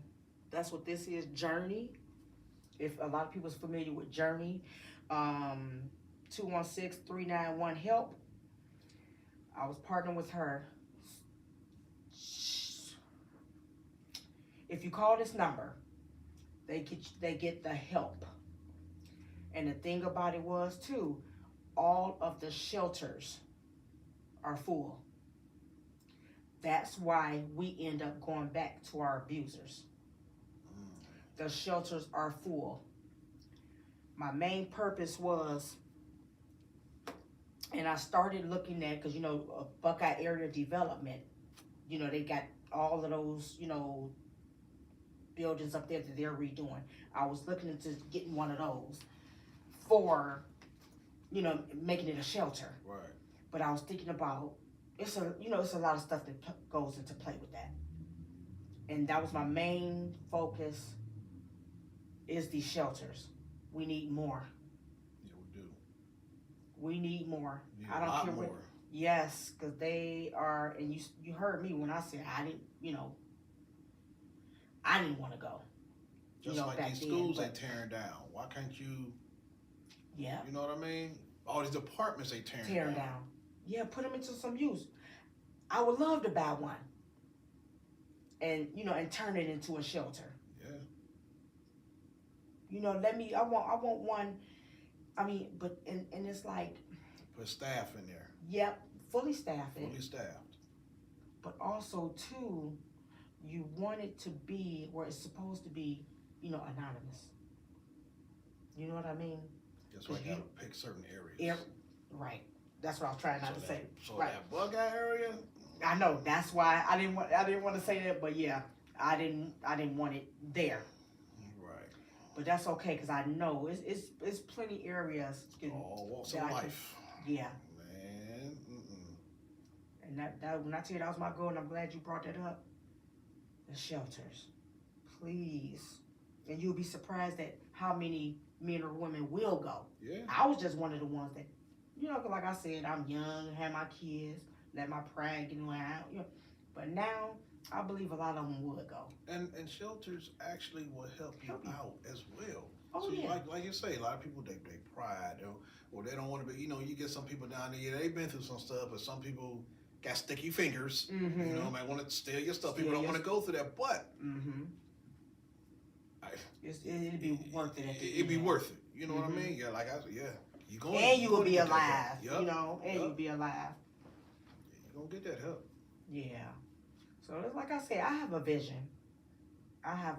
that's what this is, Journey. If a lot of people's familiar with Journey, 216-391-HELP. I was partnering with her. If you call this number, they get the help. And the thing about it was too, all of the shelters are full. That's why we end up going back to our abusers. The shelters are full. My main purpose was, and I started looking at, because, Buckeye Area Development, they got all of those, buildings up there that they're redoing. I was looking into getting one of those for, making it a shelter. Right. But I was thinking about, it's a lot of stuff that goes into play with that. And that was my main focus, is these shelters. We need more. Yeah, we do. We need more. Need I don't a lot care more. what. Yes, because they are, and you heard me when I said I didn't, I didn't want to go. Just like back these then, schools but- they tearing down. Why can't you? Yeah. You know what I mean? All these apartments they Tearing down. Yeah, put them into some use. I would love to buy one. And and turn it into a shelter. Yeah. I want one. I mean, but and it's like, Put staff in there. yep, fully staffed. Fully staffed. But also too, you want it to be where it's supposed to be, anonymous. You know what I mean? That's why you gotta pick certain areas. Right. That's what I was trying not to say. So Right. that Buckeye area. I know. That's why I didn't want to say that, but yeah, I didn't want it there. Right. But that's okay, because I know it's plenty areas. All walks that of I can- life. Yeah. Man. And that when I tell you that was my goal, and I'm glad you brought that up. The shelters, please, and you'll be surprised at how many men or women will go. Yeah. I was just one of the ones that, 'cause like I said, I'm young, have my kids, let my pride get around, But now, I believe a lot of them would go. And shelters actually will help you out as well. Oh, So yeah. like you say, a lot of people they pride or they don't want to be. You get some people down there. They've been through some stuff, but some people got sticky fingers. Mm-hmm. Might want to steal your stuff. Steal People don't your want to go through that, but Mm-hmm. It'd be worth it at the it'd be end. worth it. You know what I Mhm. mean? Yeah, like I said, yeah. You going And you will be get that alive, help. Yup. and you'll be alive. You gonna get that help. Yeah. So it's like I say, I have a vision. I'm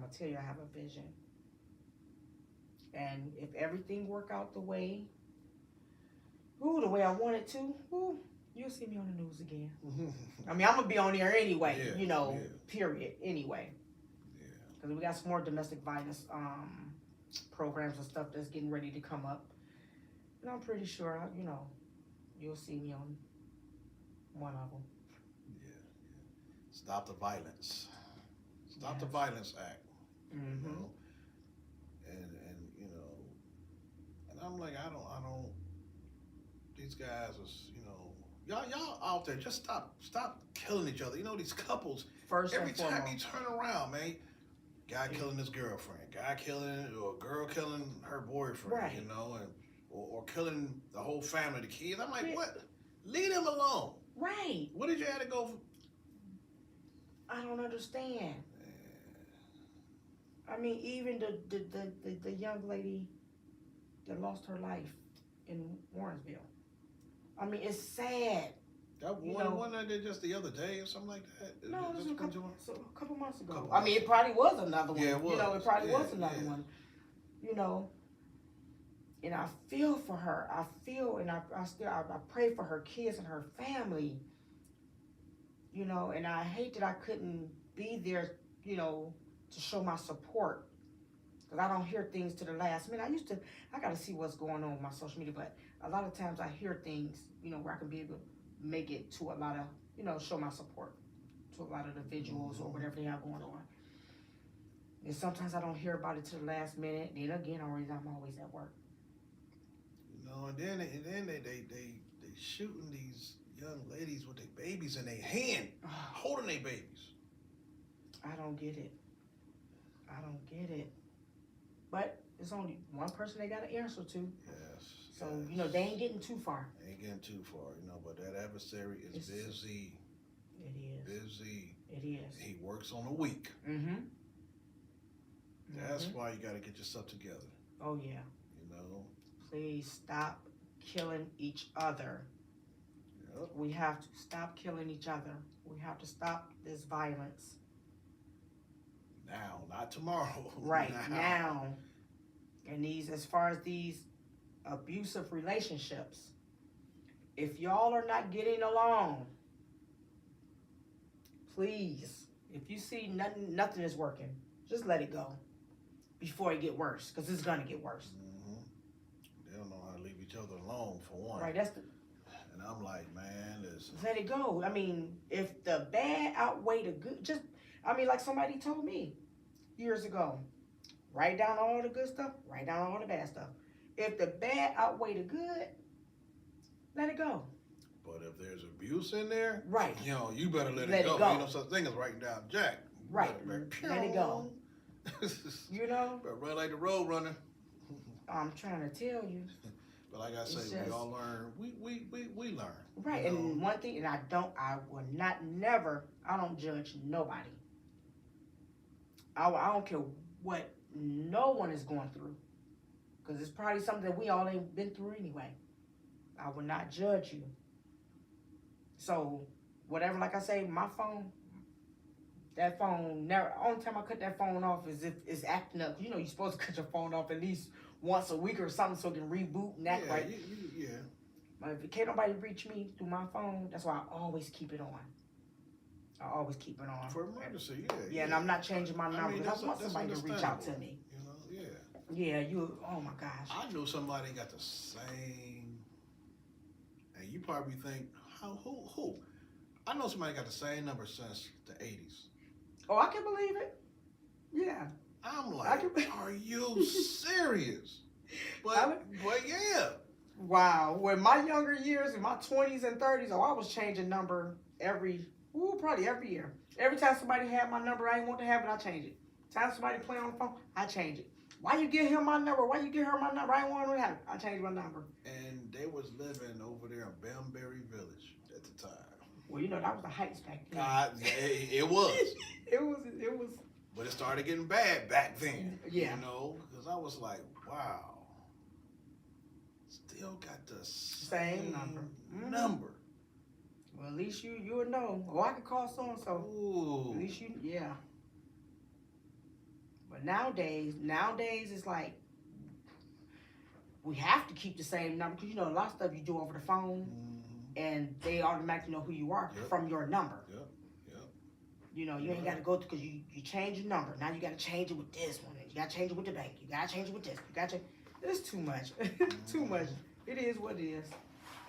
gonna tell you, I have a vision. And if everything work out the way I want it to, you'll see me on the news again. I mean, I'm gonna be on there anyway, Yeah, period, anyway. Yeah. Because we got some more domestic violence programs and stuff that's getting ready to come up. And I'm pretty sure, you'll see me on one of them. Yeah. Stop the violence. Stop the Yes. Violence Act. Mm-hmm. You know? And and I'm like, I don't. These guys is, y'all out there, just stop killing each other. These couples. First Every and time foremost. you turn around, man, guy killing his girlfriend, guy killing or girl killing her boyfriend, Right. and or killing the whole family, the kids. I'm like, Yeah. what? Leave them alone. Right. What did you have to go for? I don't understand. I mean, even the young lady that lost her life in Warrensville. I mean, it's sad. That one that did just the other day or something like that. No, it was Just a been couple, doing- a couple months ago. Couple I mean, months it probably was another one. Yeah, it was. It probably Yeah, was another yeah. one. And I feel for her. I pray for her kids and her family. And I hate that I couldn't be there, to show my support. Because I don't hear things to the last minute. I got to see what's going on with my social media, but a lot of times I hear things, where I can be able to make it to a lot of, show my support to a lot of the visuals or whatever they have going on. And sometimes I don't hear about it to the last minute. Then again, I'm always at work. And then they shooting these young ladies with their babies in their hand, holding their babies. I don't get it. But it's only one person they got to answer to. Yes. So, yes. they ain't getting too far. They ain't getting too far, but that adversary is busy. It is. Busy. It is. He works on a week. Mm-hmm. That's why you got to get yourself together. Oh, yeah. You know? Please stop killing each other. Yep. We have to stop killing each other. We have to stop this violence. Now, not tomorrow. Right now. And these, as far as these abusive relationships, if y'all are not getting along, please, if you see nothing is working, just let it go before it get worse, because it's gonna get worse. Mm-hmm. They don't know how to leave each other alone, for one. Right, that's the. And I'm like, man, listen. Let it go. I mean, if the bad outweigh the good, like somebody told me years ago, write down all the good stuff, write down all the bad stuff. If the bad outweigh the good, let it go. But if there's abuse in there, right, you better let it go. Ain't no such thing as writing down Jack. Right, let it go. But run like the road runner. I'm trying to tell you. But like I say, we all learn. We learn. Right, and one thing, and I will not never. I don't judge nobody. I don't care what no one is going through, because it's probably something that we all ain't been through anyway. I will not judge you. So, whatever, like I say, my phone, that phone, never, only time I cut that phone off is if it's acting up. You're supposed to cut your phone off at least once a week or something so it can reboot and act right. Yeah. But if can't nobody reach me through my phone, that's why I always keep it on. I always keep it on. For emergency, yeah. And I'm not changing my number. I want somebody to reach out to me. Yeah, oh my gosh. I know somebody got the same, and you probably think, who? I know somebody got the same number since the 80s. Oh, I can believe it. Yeah. I'm like, are you serious? But yeah. Wow. When my younger years, in my 20s and 30s, I was changing number probably every year. Every time somebody had my number, I didn't want to have it, I change it. Time somebody play on the phone, I change it. Why you give him my number? Why you give her my number? I didn't want to have it. I changed my number. And they was living over there in Banbury Village at the time. Well, that was the heights back then. It was. It was. But it started getting bad back then. Yeah. Because I was like, wow. Still got the same number. Number. Well, at least you would know. Oh, I could call so and so. Ooh. At least yeah. But nowadays it's like we have to keep the same number because a lot of stuff you do over the phone, and they automatically know who you are from your number. Yep. You ain't got to go through because you change your number. Now you got to change it with this one. You got to change it with the bank. You got to change it with this. You got to. It's too much. Too much. It is what it is.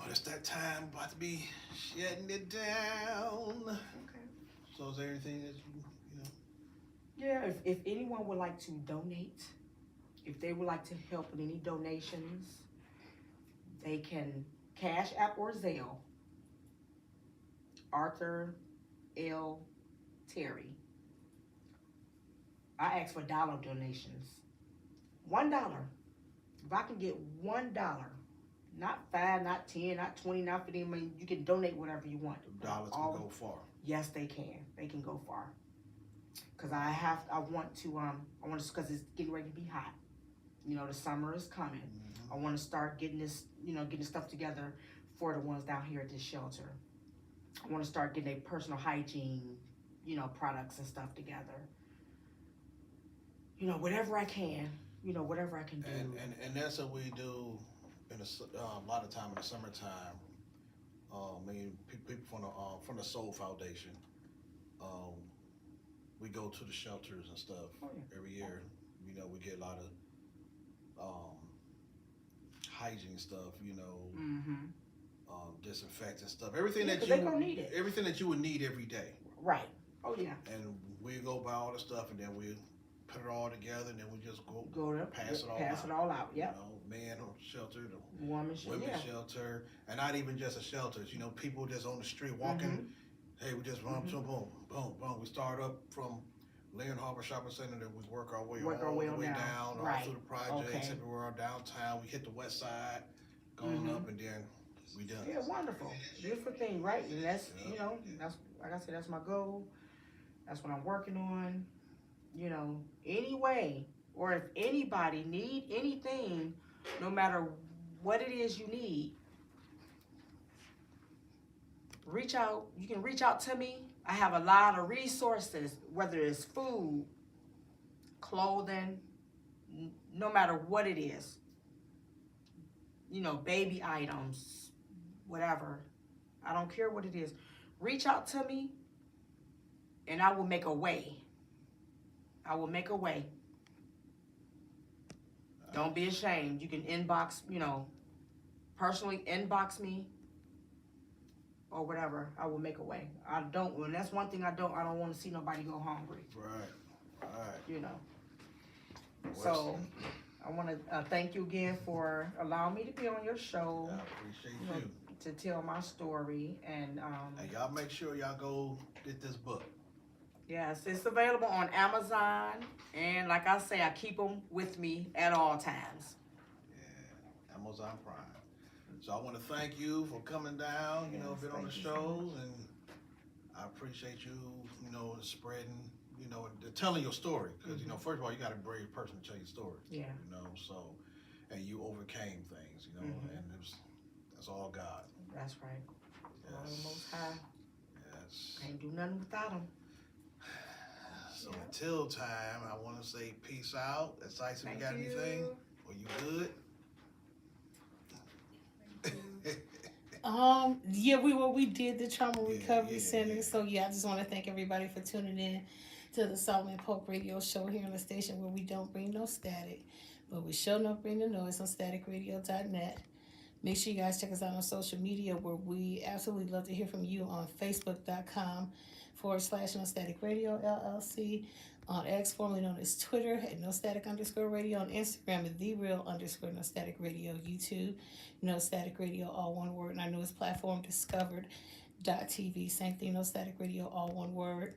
Well, it's that time about to be shutting it down. Okay. So is there anything that Yeah, if anyone would like to donate, if they would like to help with any donations, they can Cash App or Zelle. Arthur L. Terry. I ask for dollar donations. $1. If I can get $1, not 5, not 10, not 20, not 50, you can donate whatever you want. The dollars can go far. Yes, they can. They can go far. Cause I want to, cause it's getting ready to be hot. The summer is coming. I want to start getting this, getting stuff together for the ones down here at this shelter. I want to start getting a personal hygiene, products and stuff together. Whatever I can, whatever I can do. And that's what we do in a lot of time in the summertime. People from the Soul Foundation. We go to the shelters and stuff every year. We get a lot of hygiene stuff. Disinfectant stuff. Everything that everything that you would need every day. Right. Oh yeah. And we go buy all the stuff, and then we put it all together, and then we just go to pass it all out. Yeah. Man shelter, the women's shelter, and not even just a shelter. People just on the street walking. Hey, we just run boom, boom, boom. We start up from Leon Harbor Shopping Center, then we work our way all the way down, all through the projects, everywhere downtown. We hit the west side, going up, and then we done. Yeah, wonderful, beautiful thing, right? And that's that's like I said, that's my goal. That's what I'm working on. Anyway, or if anybody need anything, no matter what it is you need, reach out. You can reach out to me. I have a lot of resources, whether it's food, clothing, no matter what it is. You know, baby items, whatever. I don't care what it is. Reach out to me and I will make a way. I will make a way. Don't be ashamed. You can inbox, you know, personally inbox me or whatever. I will make a way. I don't, and that's one thing I don't want to see nobody go hungry. Right. You know. So I want to thank you again for allowing me to be on your show. I appreciate you know, to tell my story. And y'all make sure y'all go get this book. Yes, it's available on Amazon, and like I say, I keep them with me at all times. Yeah, Amazon Prime. So I want to thank you for coming down, you know, been on the show, and I appreciate you, you know, spreading, you know, telling your story. Because, you know, first of all, you got a brave person to tell your story. Yeah. You know, so, and you overcame things, you know, and that's all God. That's right. Yes. All the Most High. Yes. Can't do nothing without him. So until time, I want to say peace out. Isis, you got anything? Are you good? Yeah, we did the trauma recovery center. So I just want to thank everybody for tuning in to the Solomon Paulk radio show here on the station where we don't bring no static, but we sure don't bring the noise on staticradio.net. Make sure you guys check us out on social media where we absolutely love to hear from you on Facebook.com/No Static Radio LLC, on X, formerly known as Twitter, at No Static _radio, on Instagram at The Real _No Static Radio, YouTube, No Static Radio, all one word, and our newest platform, Discovered.tv, same thing, No Static Radio, all one word.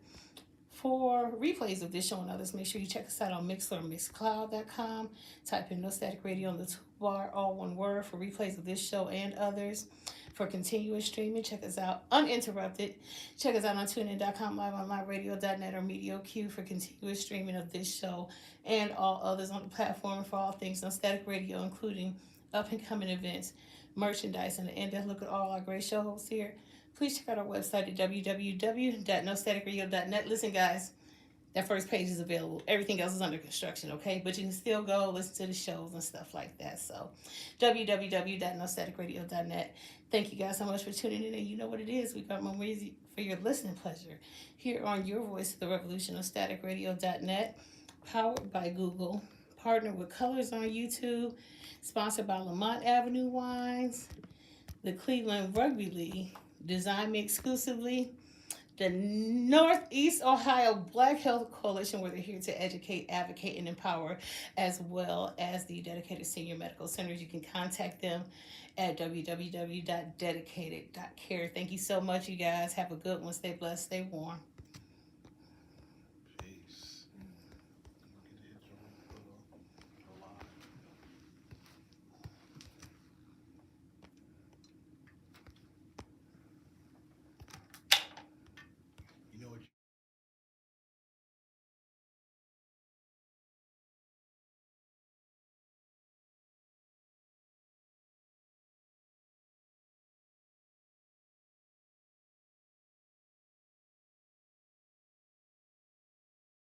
For replays of this show and others, make sure you check us out on Mixler or Mixcloud.com. Type in No Static Radio on the toolbar, all one word, for replays of this show and others. For continuous streaming, check us out uninterrupted. Check us out on TuneIn.com, live on MyRadio.net or MediaQ for continuous streaming of this show and all others on the platform for all things No Static Radio, including up-and-coming events, merchandise, and in-depth look at all our great show hosts here. Please check out our website at www.nostaticradio.net. Listen, guys, that first page is available. Everything else is under construction, okay? But you can still go listen to the shows and stuff like that. So, www.nostaticradio.net. Thank you guys so much for tuning in. And you know what it is. We got more music for your listening pleasure here on your voice of the revolution of staticradio.net. Powered by Google. Partnered with Colors on YouTube. Sponsored by Lamont Avenue Wines. The Cleveland Rugby League. Designed me exclusively. The Northeast Ohio Black Health Coalition, where they're here to educate, advocate, and empower, as well as the Dedicated Senior Medical Centers. You can contact them at www.dedicated.care. Thank you so much, you guys. Have a good one. Stay blessed. Stay warm.